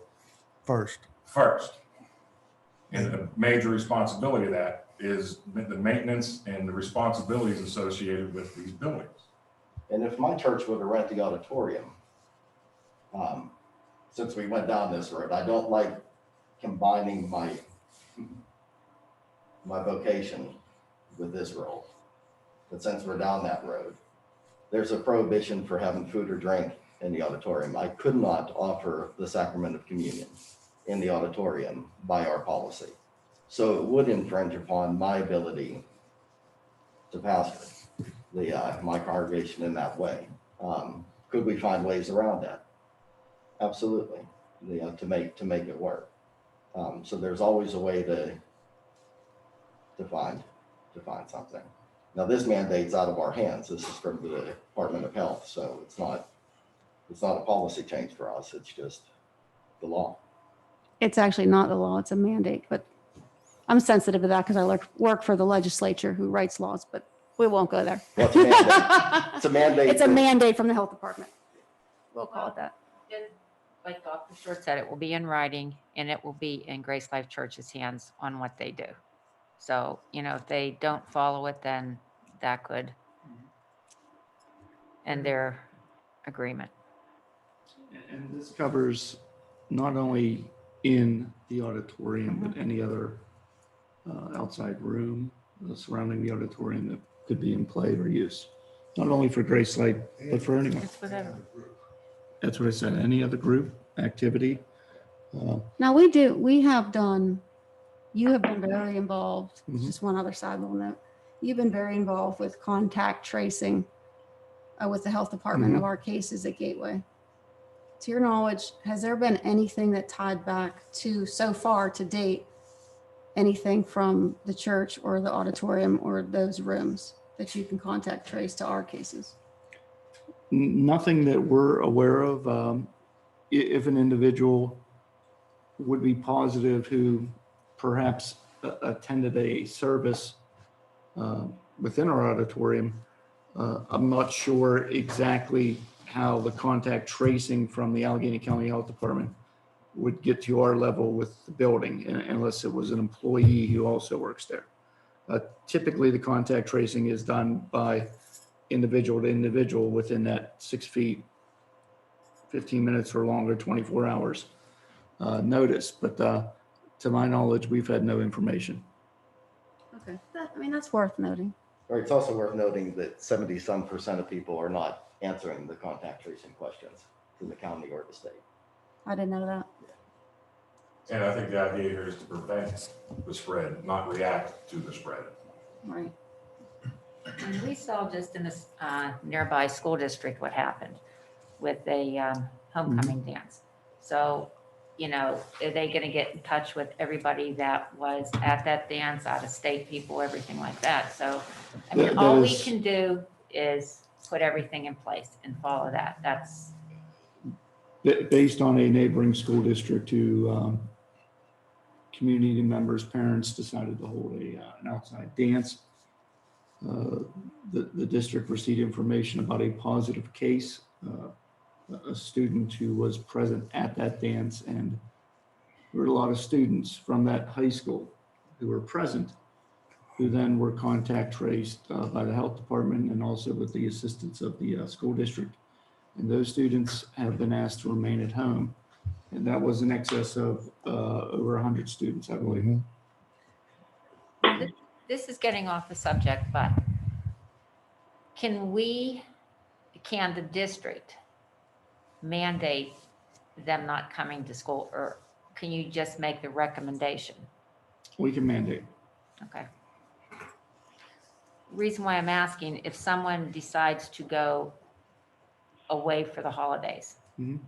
first. And the major responsibility of that is the maintenance and the responsibilities associated with these buildings. And if my church were to rent the auditorium, since we went down this road, I don't like combining my vocation with this role. But since we're down that road, there's a prohibition for having food or drink in the auditorium. I could not offer the sacrament of communion in the auditorium by our policy. So it would infringe upon my ability to pastor my congregation in that way. Could we find ways around that? Absolutely, to make it work. So there's always a way to find something. Now, this mandate's out of our hands. This is from the Department of Health, so it's not a policy change for us. It's just the law. It's actually not the law, it's a mandate, but I'm sensitive to that because I work for the legislature who writes laws, but we won't go there. Well, it's a mandate. It's a mandate. It's a mandate from the health department. We'll call it that. Like Dr. Short said, it will be in writing and it will be in Grace Life Church's hands on what they do. So, if they don't follow it, then that could end their agreement. And this covers not only in the auditorium, but any other outside room surrounding the auditorium that could be in play or use. Not only for Grace Light, but for anyone. It's whatever. That's what I said, any other group activity. Now you have been very involved. Just one other sidebar note. You've been very involved with contact tracing with the health department of our cases at Gateway. To your knowledge, has there been anything that tied back to, so far to date, anything from the church or the auditorium or those rooms that you can contact trace to our cases? Nothing that we're aware of. If an individual would be positive who perhaps attended a service within our auditorium, I'm not sure exactly how the contact tracing from the Allegheny County Health Department would get to our level with the building, unless it was an employee who also works there. Typically, the contact tracing is done by individual to individual within that 6 feet, 15 minutes or longer, 24 hours notice. But to my knowledge, we've had no information. Okay, that's worth noting. Right, it's also worth noting that 70% of people are not answering the contact tracing questions from the county or the state. I didn't know that. And I think the idea here is to prevent the spread, not react to the spread. Right. And we saw just in this nearby school district what happened with a homecoming dance. So, are they going to get in touch with everybody that was at that dance, out of state people, everything like that? So, all we can do is put everything in place and follow that. That's Based on a neighboring school district who community members, parents decided to hold an outside dance. The district received information about a positive case, a student who was present at that dance, and there were a lot of students from that high school who were present, who then were contact traced by the health department and also with the assistance of the school district. And those students have been asked to remain at home. And that was in excess of over 100 students, I believe. this is getting off the subject, but can the district mandate them not coming to school, or can you just make the recommendation? We can mandate. Okay. Reason why I'm asking, if someone decides to go away for the holidays,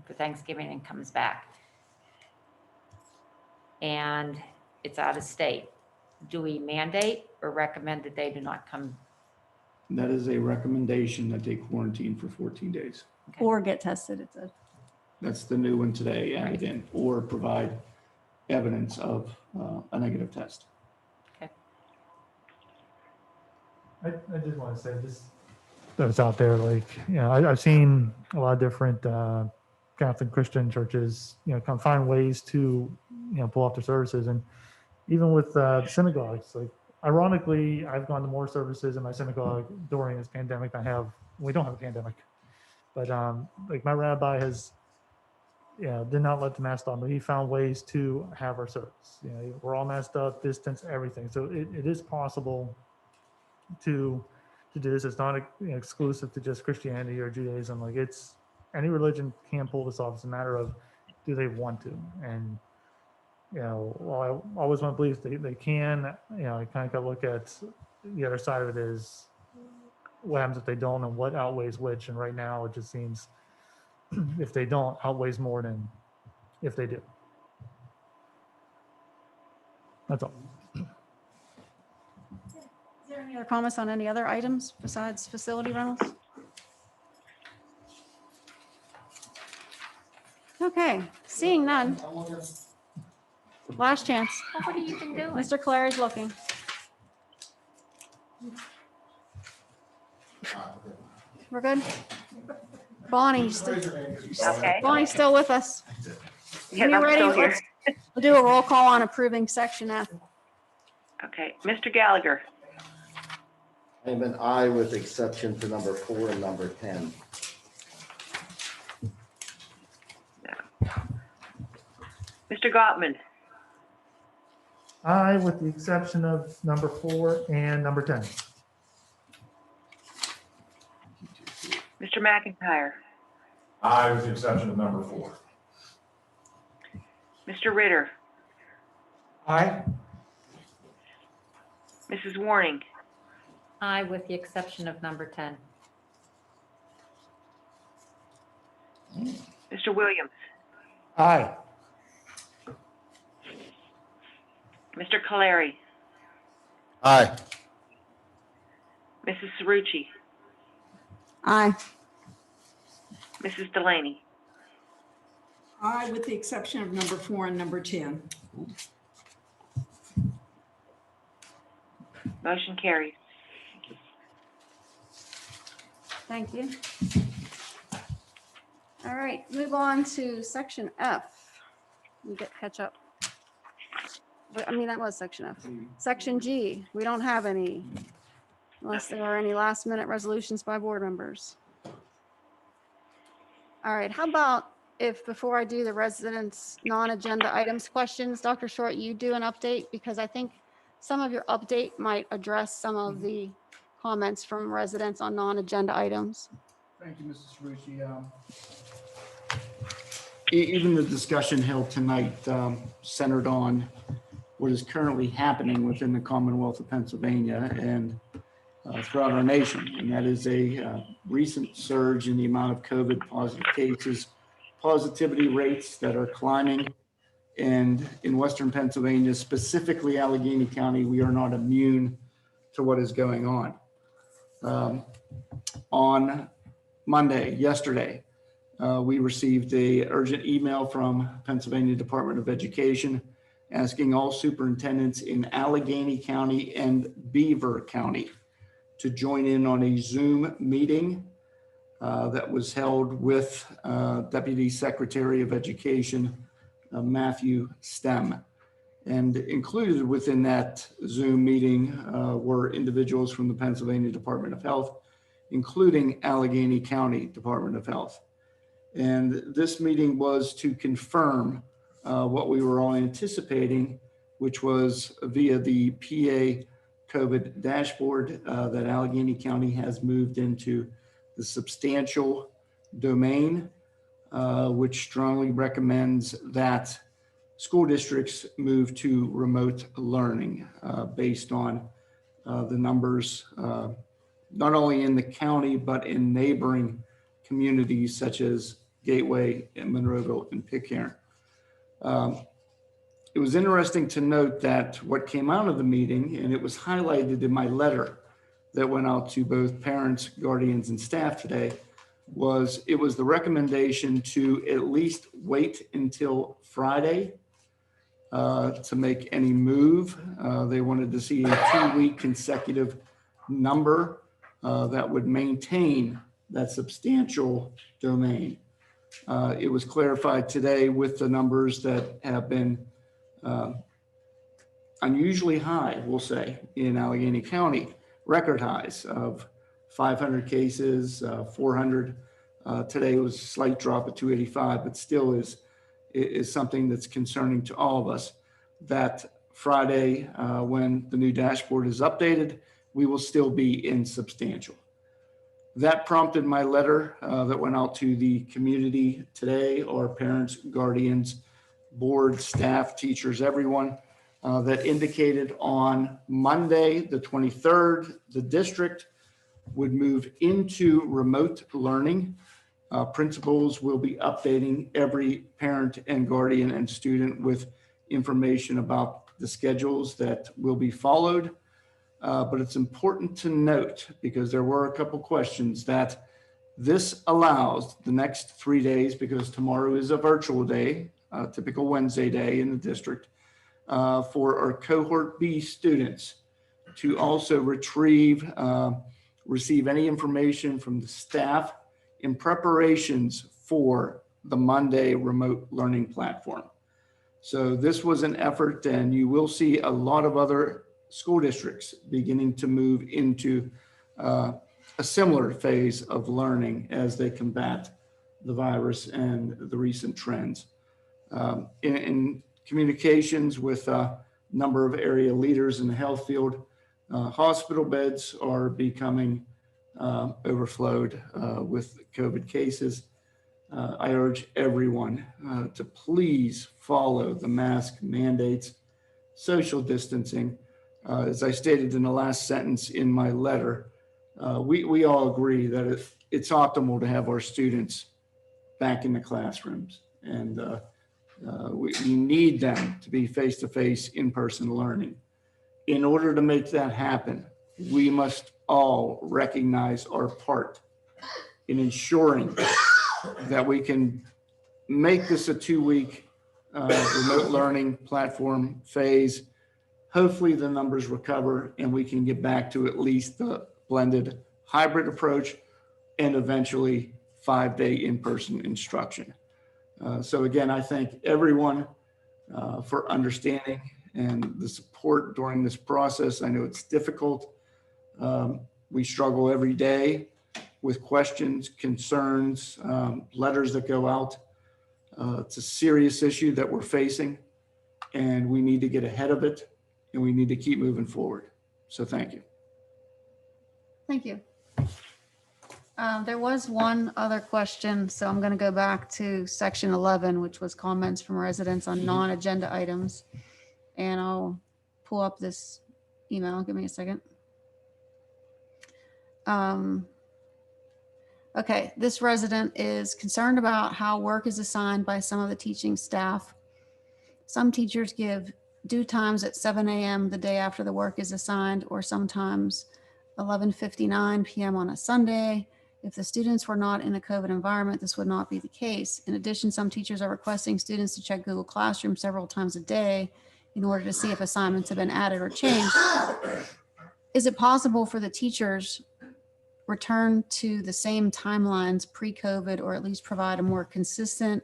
for Thanksgiving, and comes back, and it's out of state, do we mandate or recommend that they do not come? That is a recommendation that they quarantine for 14 days. Okay. Or get tested, it said. That's the new one today added in, or provide evidence of a negative test. Okay. I did want to say this, that's out there, I've seen a lot of different Catholic Christian churches, kind of find ways to, pull off their services. And even with the synagogues, ironically, I've gone to more services in my synagogue during this pandemic than we don't have a pandemic. But my rabbi has, did not let the mask on, but he found ways to have our service. We're all masked up, distance, everything. So it is possible to to do this. It's not exclusive to just Christianity or Judaism. Like it's any religion can pull this off. It's a matter of do they want to? And while I always want to believe they can, I kind of got to look at the other side of it is what happens if they don't and what outweighs which. And right now it just seems if they don't outweighs more than if they do. That's all. Is there any other comments on any other items besides facility rentals? Okay, seeing none. Last chance. What are you even doing? Mr. Clary's looking. We're good? Bonnie's Okay. Bonnie's still with us. Yes, When you're I'm ready, still here. we'll do a roll call on approving section F. Okay, Mr. Gallagher, I am an I with exception to number 4 and number 10. Mr. Gottman, Aye, with the exception of number 4 and number 10. Mr. McIntyre, Aye, with the exception of number 4. Mr. Ritter, Aye. Mrs. Warning, Aye, with the exception of number 10. Mr. Williams, Aye. Mr. Caleri, Aye. Mrs. Cerrucci, Aye. Mrs. Delaney. Aye, with the exception of number 4 and number 10. Motion carries. Thank you. All right, move on to section F. We get catch up. I mean, that was section F. Section G, we don't have any, unless there are any last minute resolutions by board members. All right, how about if before I do the residents' non-agenda items questions, Dr. Short, you do an update because I think some of your update might address some of the comments from residents on non-agenda items. Thank you, Mrs. Rucci. Even the discussion held tonight centered on what is currently happening within the Commonwealth of Pennsylvania and throughout our nation. And that is a recent surge in the amount of COVID positive cases, positivity rates that are climbing. And in Western Pennsylvania, specifically Allegheny County, we are not immune to what is going on. On Monday, yesterday, we received an urgent email from Pennsylvania Department of Education asking all superintendents in Allegheny County and Beaver County to join in on a Zoom meeting that was held with Deputy Secretary of Education, Matthew Stem. And included within that Zoom meeting were individuals from the Pennsylvania Department of Health, including Allegheny County Department of Health. And this meeting was to confirm what we were all anticipating, which was via the PA COVID dashboard that Allegheny County has moved into the substantial domain, which strongly recommends that school districts move to remote learning based on the numbers, not only in the county, but in neighboring communities such as Gateway and Monroeville and Pitcairn. It was interesting to note that what came out of the meeting, and it was highlighted in my letter that went out to both parents, guardians, and staff today, was the recommendation to at least wait until Friday to make any move. They wanted to see a 2-week consecutive number that would maintain that substantial domain. It was clarified today with the numbers that have been unusually high, we'll say, in Allegheny County, record highs of 500 cases, 400. Today was a slight drop at 285, but still is something that's concerning to all of us. That Friday, when the new dashboard is updated we will still be insubstantial. That prompted my letter that went out to the community today, our parents, guardians, board, staff, teachers, everyone, that indicated on Monday, the 23rd, the district would move into remote learning. Principals will be updating every parent and guardian and student with information about the schedules that will be followed. But it's important to note, because there were a couple questions, that this allows the next 3 days, because tomorrow is a virtual day, a typical Wednesday day in the district, for our cohort B students to also receive any information from the staff in preparations for the Monday remote learning platform. So this was an effort, and you will see a lot of other school districts beginning to move into a similar phase of learning as they combat the virus and the recent trends. In communications with a number of area leaders in the health field, hospital beds are becoming overflowed with COVID cases. I urge everyone to please follow the mask mandates, social distancing. As I stated in the last sentence in my letter, we all agree that it's optimal to have our students back in the classrooms, and we need them to be face-to-face, in-person learning. In order to make that happen, we must all recognize our part in ensuring that we can make this a 2-week remote learning platform phase. Hopefully the numbers recover and we can get back to at least the blended hybrid approach and eventually 5-day in-person instruction. So again, I thank everyone for understanding and the support during this process. I know it's difficult. We struggle every day with questions, concerns, letters that go out. It's a serious issue that we're facing, and we need to get ahead of it, and we need to keep moving forward. So thank you. Thank you. There was one other question, so I'm going to go back to section 11, which was comments from residents on non-agenda items. And I'll pull up this email. Give me a second. Okay, this resident is concerned about how work is assigned by some of the teaching staff. Some teachers give due times at 7 a.m. the day after the work is assigned, or sometimes 11:59 p.m. on a Sunday. If the students were not in a COVID environment, this would not be the case. In addition, some teachers are requesting students to check Google Classroom several times a day in order to see if assignments have been added or changed. Is it possible for the teachers return to the same timelines pre-COVID, or at least provide a more consistent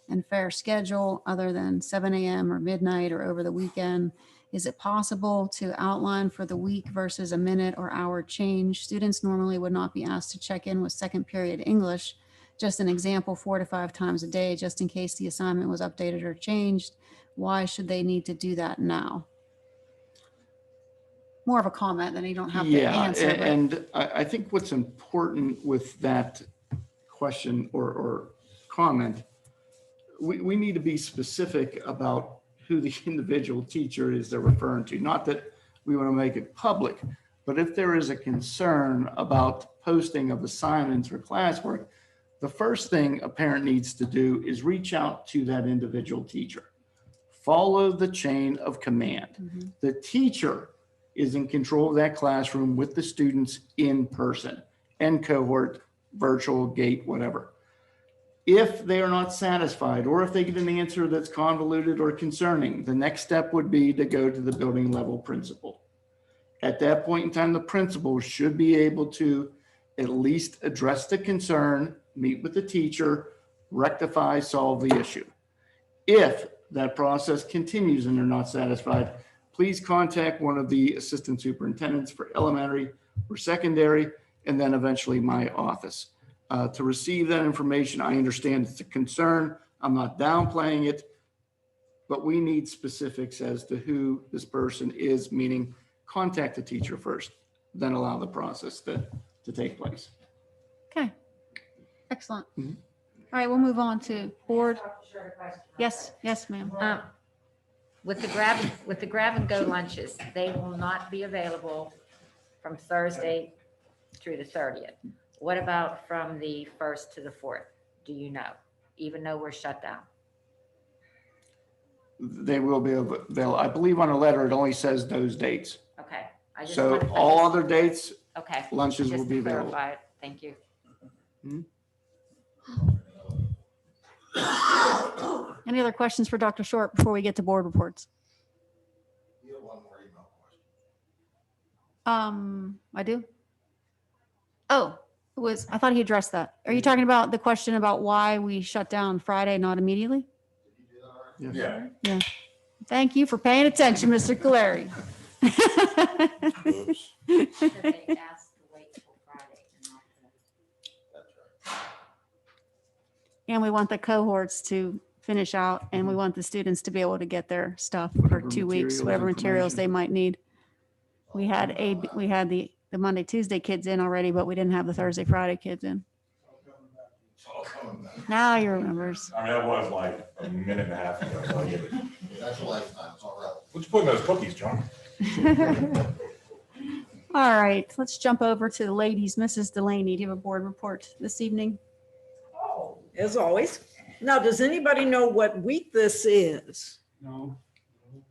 and fair schedule other than 7 a.m. or midnight or over the weekend? Is it possible to outline for the week versus a minute or hour change? Students normally would not be asked to check in with second period English. Just an example, 4 to 5 times a day, just in case the assignment was updated or changed. Why should they need to do that now? More of a comment than you don't have to answer. Yeah, and I think what's important with that question or comment, we need to be specific about who the individual teacher is they're referring to. Not that we want to make it public, but if there is a concern about posting of assignments or classwork, the first thing a parent needs to do is reach out to that individual teacher. Follow the chain of command. The teacher is in control of that classroom with the students in person, and cohort, virtual, gate, whatever. If they are not satisfied, or if they get an answer that's convoluted or concerning, the next step would be to go to the building level principal. At that point in time, the principal should be able to at least address the concern, meet with the teacher, rectify, solve the issue. If that process continues and they're not satisfied, please contact one of the assistant superintendents for elementary or secondary, and then eventually my office. To receive that information, I understand it's a concern. I'm not downplaying it, but we need specifics as to who this person is, meaning contact the teacher first. then allow the process to take place. Okay, excellent. Mhm. All right, we'll move on to board. Yes, yes, ma'am. With the grab and go lunches, they will not be available from Thursday through the 30th. What about from the 1st to the 4th? Do you know, even though we're shut down? They will be, I believe on a letter, it only says those dates. Okay. So all other dates, Okay. lunches will Just be to available. clarify it. Thank you. Any other questions for Dr. Short before we get to board reports? You have one more email question. I do. Oh, I thought he addressed that. Are you talking about the question about why we shut down Friday, not immediately? Yeah. Yeah. Thank you for paying attention, Mr. Caleri. Oops. They asked to wait till Friday and not to- And we want the cohorts to finish out, and we want the students to be able to get their stuff for Whatever 2 weeks, materials, whatever materials they information. might need. We had the Monday, Tuesday kids in already, but we didn't have the Thursday, Friday kids in. It's all coming back. Now he remembers. I mean, that was like a minute and a half ago, so I get it. That's a lifetime, it's all right. What you put in those cookies, John? All right, let's jump over to the ladies. Mrs. Delaney, do you have a board report this evening? As always. Now, does anybody know what week this is? No.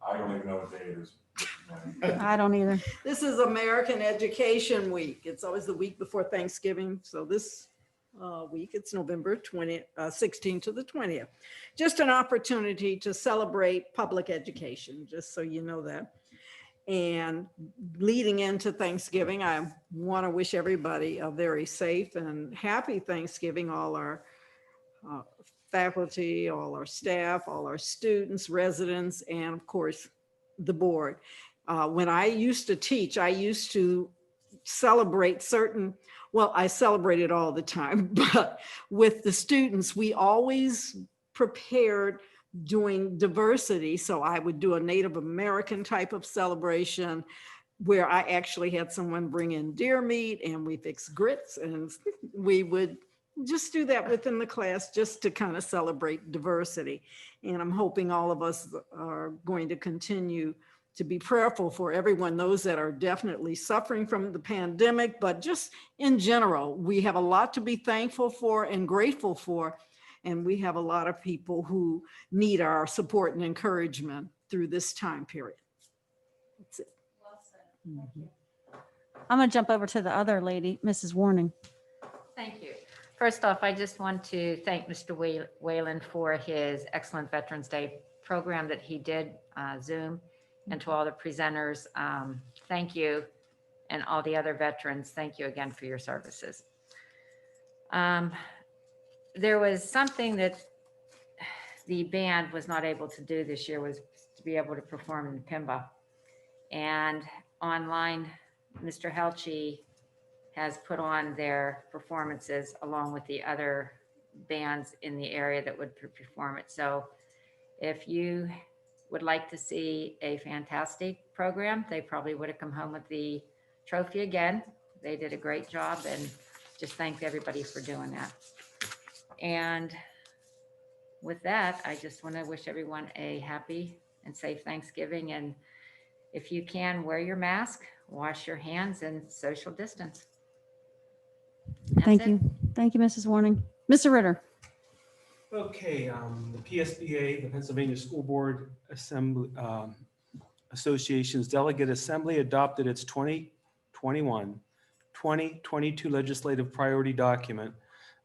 I don't even know what day it is. I don't either. This is American Education Week. It's always the week before Thanksgiving. So this week, it's November 16th to the 20th. Just an opportunity to celebrate public education, just so you know that. And leading into Thanksgiving, I want to wish everybody a very safe and happy Thanksgiving, all our faculty, all our staff, all our students, residents, and of course, the board. When I used to teach, I used to celebrate I celebrated all the time, but with the students, we always prepared doing diversity. So I would do a Native American type of celebration where I actually had someone bring in deer meat and we fixed grits, and we would just do that within the class just to kind of celebrate diversity. And I'm hoping all of us are going to continue to be prayerful for everyone, those that are definitely suffering from the pandemic, but just in general, we have a lot to be thankful for and grateful for. And we have a lot of people who need our support and encouragement through this time period. That's it. I'm going to jump over to the other lady, Mrs. Warning. Thank you. First off, I just want to thank Mr. Whalen for his excellent Veterans Day program that he did Zoom, and to all the presenters, thank you, and all the other veterans, thank you again for your services. There was something that the band was not able to do this year, was to be able to perform in PIMBA. And online, Mr. Helchi has put on their performances along with the other bands in the area that would perform it. So if you would like to see a fantastic program, they probably would have come home with the trophy again. They did a great job, and just thank everybody for doing that. And with that, I just want to wish everyone a happy and safe Thanksgiving. And if you can, wear your mask, wash your hands, and social distance. Thank you. Thank you, Mrs. Warning. Mr. Ritter. Okay, the PSBA, the Pennsylvania School Board Assembly Association's Delegate Assembly adopted its 2021-2022 legislative priority document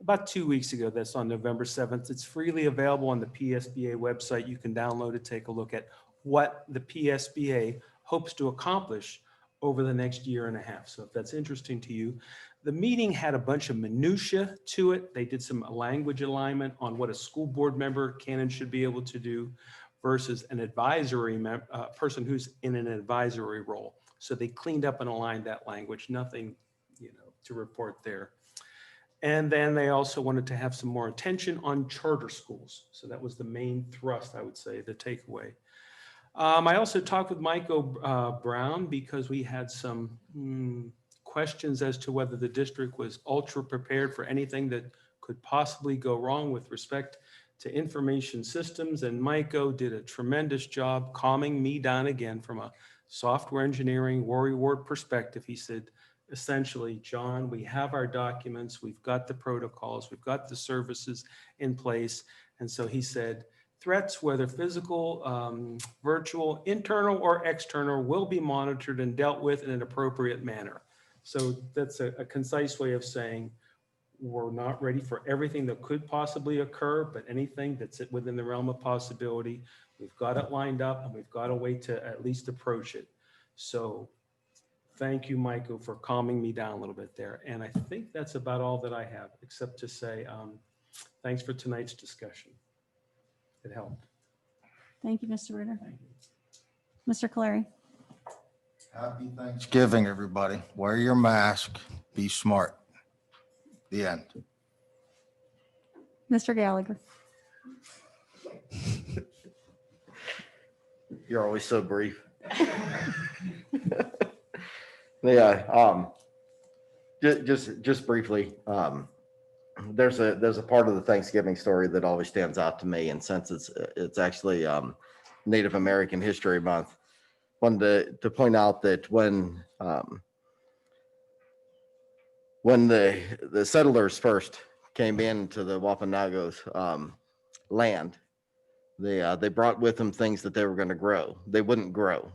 about 2 weeks ago. That's on November 7th. It's freely available on the PSBA website. You can download it, take a look at what the PSBA hopes to accomplish over the next year and a half. So if that's interesting to you, the meeting had a bunch of minutia to it. They did some language alignment on what a school board member can and should be able to do versus an advisory person who's in an advisory role. So they cleaned up and aligned that language, nothing, to report there. And then they also wanted to have some more attention on charter schools. So that was the main thrust, I would say, the takeaway. I also talked with Mike Brown because we had some questions as to whether the district was ultra prepared for anything that could possibly go wrong with respect to information systems. And Maiko did a tremendous job calming me down again from a software engineering worrywart perspective. He said, essentially, John, we have our documents, we've got the protocols, we've got the services in place. And so he said, threats, whether physical, virtual, internal, or external, will be monitored and dealt with in an appropriate manner. So that's a concise way of saying we're not ready for everything that could possibly occur, but anything that's within the realm of possibility, we've got it lined up and we've got a way to at least approach it. So thank you, Michael, for calming me down a little bit there. And I think that's about all that I have, except to say thanks for tonight's discussion. It helped. Thank you, Mr. Ritter. Mr. Clary. Happy Thanksgiving, everybody. Wear your mask. Be smart. The end. Mr. Gallagher. You're always so brief. Yeah, just briefly, there's a part of the Thanksgiving story that always stands out to me, and since it's actually Native American History Month, wanted to point out that when the settlers first came into the Wampanoags land, they brought with them things that they were going to grow. They wouldn't grow.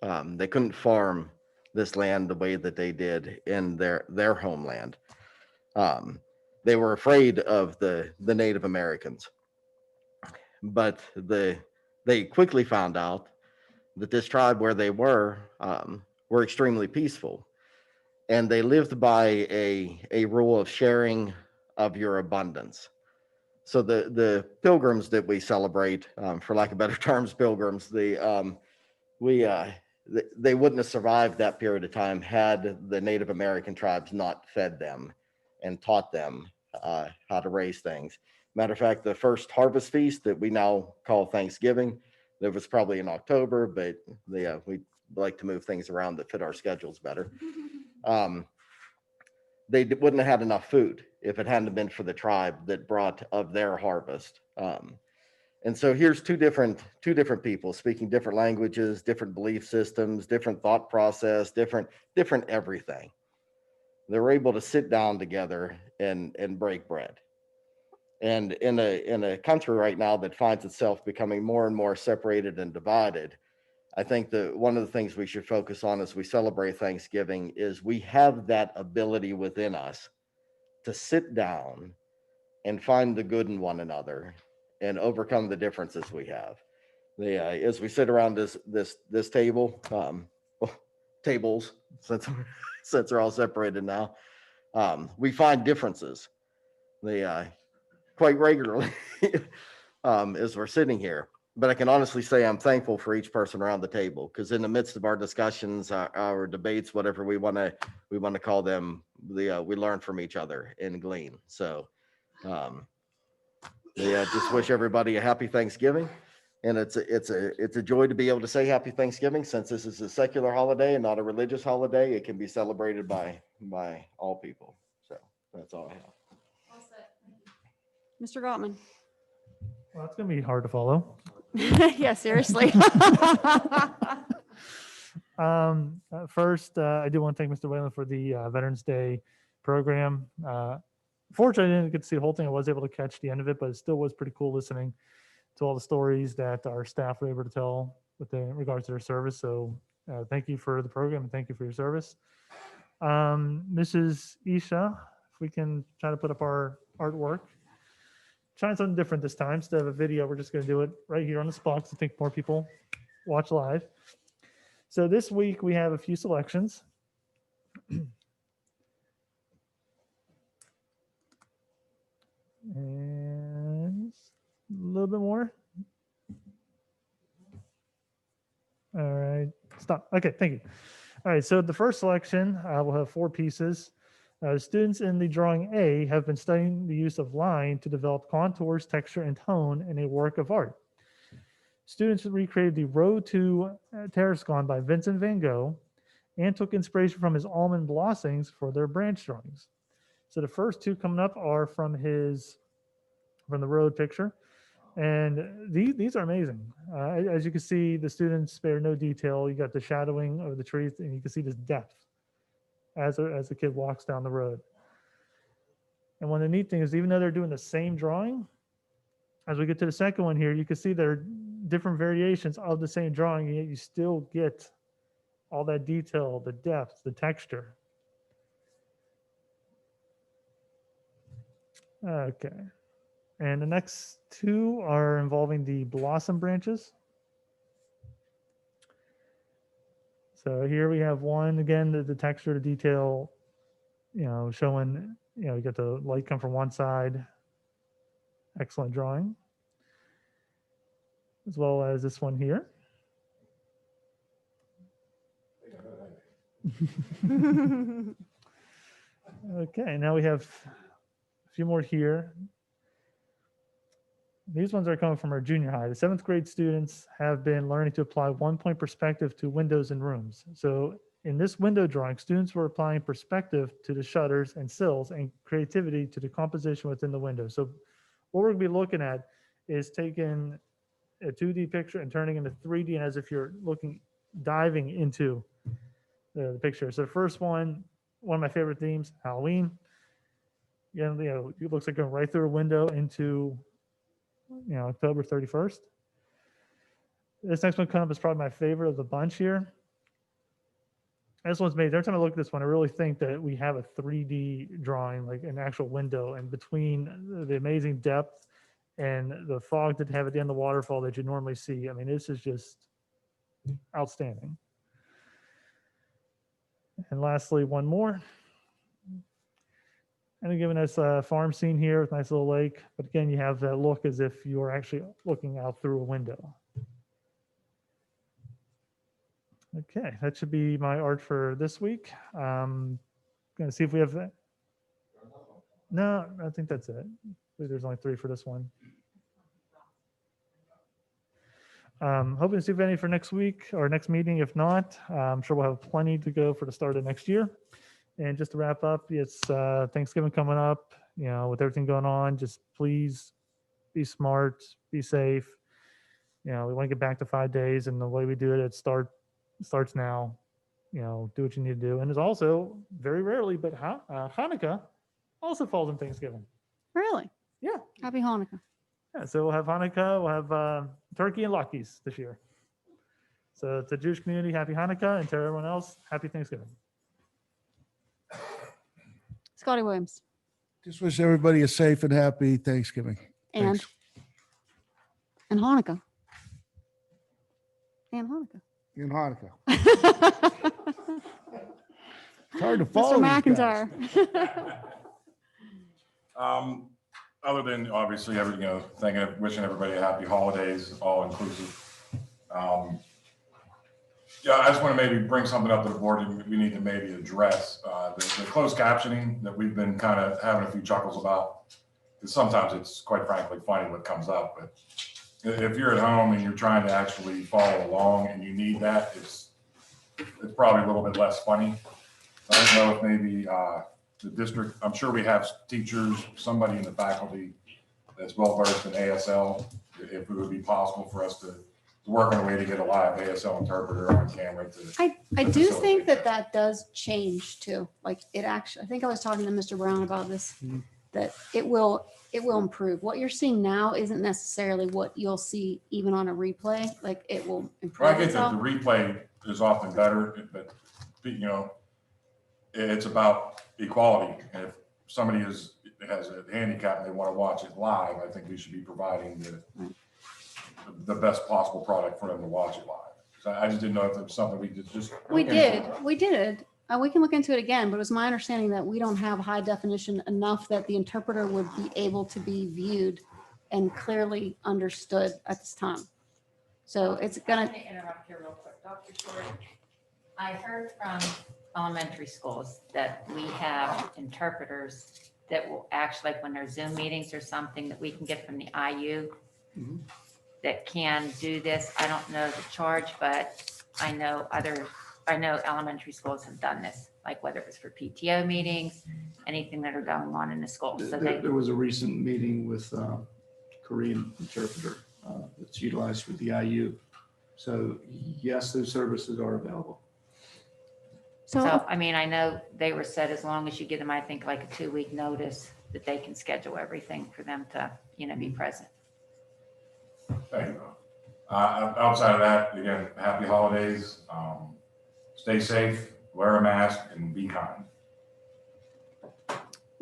They couldn't farm this land the way that they did in their homeland. They were afraid of the Native Americans, but they quickly found out that this tribe where they were extremely peaceful, and they lived by a rule of sharing of your abundance. So the pilgrims that we celebrate, for lack of better terms, pilgrims, they wouldn't have survived that period of time had the Native American tribes not fed them and taught them how to raise things. Matter of fact, the first harvest feast that we now call Thanksgiving, that was probably in October, but we like to move things around that fit our schedules better. They wouldn't have had enough food if it hadn't been for the tribe that brought of their harvest. And so here's two different people speaking different languages, different belief systems, different thought process, different everything. They were able to sit down together and break bread. And in a country right now that finds itself becoming more and more separated and divided, I think that one of the things we should focus on as we celebrate Thanksgiving is we have that ability within us to sit down and find the good in one another and overcome the differences we have. As we sit around this table, tables, since they're all separated now, we find differences quite regularly as we're sitting here. But I can honestly say I'm thankful for each person around the table, because in the midst of our discussions, our debates, whatever we want to call them, we learn from each other and glean. So just wish everybody a happy Thanksgiving. And it's a joy to be able to say happy Thanksgiving, since this is a secular holiday and not a religious holiday. It can be celebrated by all people. So that's all I have. Mr. Gottman. Well, it's going to be hard to follow. Yeah, seriously. First, I do want to thank Mr. Whalen for the Veterans Day program. Fortunately, I didn't get to see the whole thing. I was able to catch the end of it, but it still was pretty cool listening to all the stories that our staff were able to tell with regards to their service. So thank you for the program and thank you for your service. Mrs. Isha, if we can try to put up our artwork. Trying something different this time. Instead of a video, we're just going to do it right here on the spot, because I think more people watch live. So this week we have a few selections. And a little bit more. All right, stop. Okay, thank you. All right, so the first selection, will have 4 pieces. Students in the drawing A have been studying the use of line to develop contours, texture, and tone in a work of art. Students recreated the Road to Tarascon by Vincent van Gogh and took inspiration from his almond blossomings for their branch drawings. So the first two coming up are from the road picture. And these are amazing. As you can see, the students spare no detail. You got the shadowing of the trees, and you can see this depth as the kid walks down the road. And one of the neat things is, even though they're doing the same drawing, as we get to the second one here, you can see there are different variations of the same drawing, and yet you still get all that detail, the depth, the texture. Okay. And the next two are involving the blossom branches. So here we have one, again, the texture, the detail, showing, you get the light come from one side. Excellent drawing. As well as this one here. Okay, now we have a few more here. These ones are coming from our junior high. The 7th grade students have been learning to apply 1-point perspective to windows and rooms. So in this window drawing, students were applying perspective to the shutters and sills and creativity to the composition within the window. So what we're gonna be looking at is taking a 2D picture and turning into 3D, and as if you're diving into the picture. So the first one of my favorite themes, Halloween. Again, it looks like going right through a window into October 31st. This next one coming up is probably my favorite of the bunch here. This one's made. Every time I look at this one, I really think that we have a 3D drawing, like an actual window, and between the amazing depth and the fog that they have at the end of the waterfall that you normally see. I mean, this is just outstanding. And lastly, one more. And giving us a farm scene here with a nice little lake. But again, you have that look as if you are actually looking out through a window. Okay, that should be my art for this week. Gonna see if we have that. No, I think that's it. There's only 3 for this one. Hoping to see if any for next week or next meeting. If not, I'm sure we'll have plenty to go for the start of next year. And just to wrap up, it's Thanksgiving coming up. With everything going on, just please be smart, be safe. We want to get back to 5 days, and the way we do it, starts now. Do what you need to do. And there's also very rarely, but Hanukkah also falls on Thanksgiving. Really? Yeah. Happy Hanukkah. Yeah, so we'll have Hanukkah, we'll have turkey and Luckies this year. So to the Jewish community, happy Hanukkah, and to everyone else, happy Thanksgiving. Scotty Williams. Just wish everybody a safe and happy Thanksgiving. And Hanukkah. And Hanukkah. In Hanukkah. It's hard to follow. Mr. these guys. McIntyre. Other than obviously wishing everybody a happy holidays, all inclusive. Yeah, I just want to maybe bring something up to the board that we need to maybe address. The closed captioning that we've been kind of having a few chuckles about. Because sometimes it's quite frankly funny what comes up, but if you're at home and you're trying to actually follow along and you need that, it's probably a little bit less funny. I don't know if maybe the district, I'm sure we have teachers, somebody in the faculty that's well versed in ASL, if it would be possible for us to work on a way to get a live ASL interpreter on camera. I do think that does change too. Like it actually, I think I was talking to Mr. Brown about this, that it will improve. What you're seeing now isn't necessarily what you'll see even on a replay. Like it will improve. Well, I get that the replay is often better, but it's about equality. And if somebody has a handicap and they want to watch it live, I think we should be providing the best possible product for them to watch it live. So I just didn't know if it was something we could just. We did. We can look into it again, but it was my understanding that we don't have high definition enough that the interpreter would be able to be viewed and clearly understood at this time. So it's gonna. I'm gonna interrupt here real quick. Dr. Short, I heard from elementary schools that we have interpreters that will actually, like when there's Zoom meetings or something that we can get from the IU that can do this. I don't know the charge, but I know other I know elementary schools have done this, like whether it was for PTO meetings, anything that are going on in the school. So There was a recent meeting with Korean interpreter that's utilized for the IU. So yes, those services are available. So, I mean, I know they were said as long as you give them, I think, like a 2-week notice that they can schedule everything for them to, be present. Thank you. Outside of that, again, happy holidays. Stay safe, wear a mask, and be kind.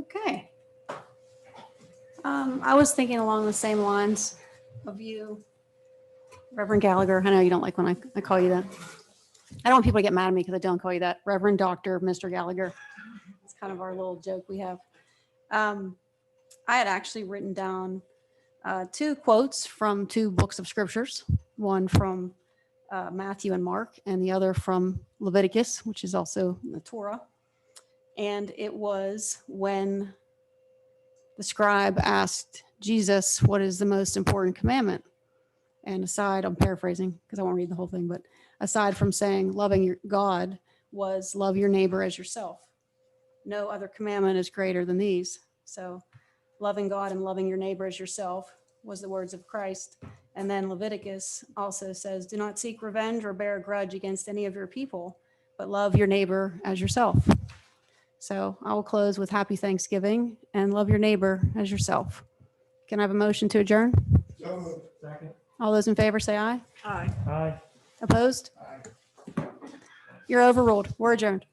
Okay. I was thinking along the same lines of you, Reverend Gallagher. I know you don't like when I call you that. I don't want people to get mad at me because I don't call you that. Reverend Dr. Mr. Gallagher. It's kind of our little joke we have. I had actually written down 2 quotes from 2 books of scriptures, one from Matthew and Mark, and the other from Leviticus, which is also the Torah. And it was when the scribe asked Jesus, what is the most important commandment? And aside, I'm paraphrasing because I won't read the whole thing, but aside from saying loving your God was love your neighbor as yourself. No other commandment is greater than these. So loving God and loving your neighbor as yourself was the words of Christ. And then Leviticus also says, do not seek revenge or bear a grudge against any of your people, but love your neighbor as yourself. So I will close with happy Thanksgiving and love your neighbor as yourself. Can I have a motion to adjourn? Second. All those in favor say aye. Aye. Aye. Opposed? You're overruled. We're adjourned.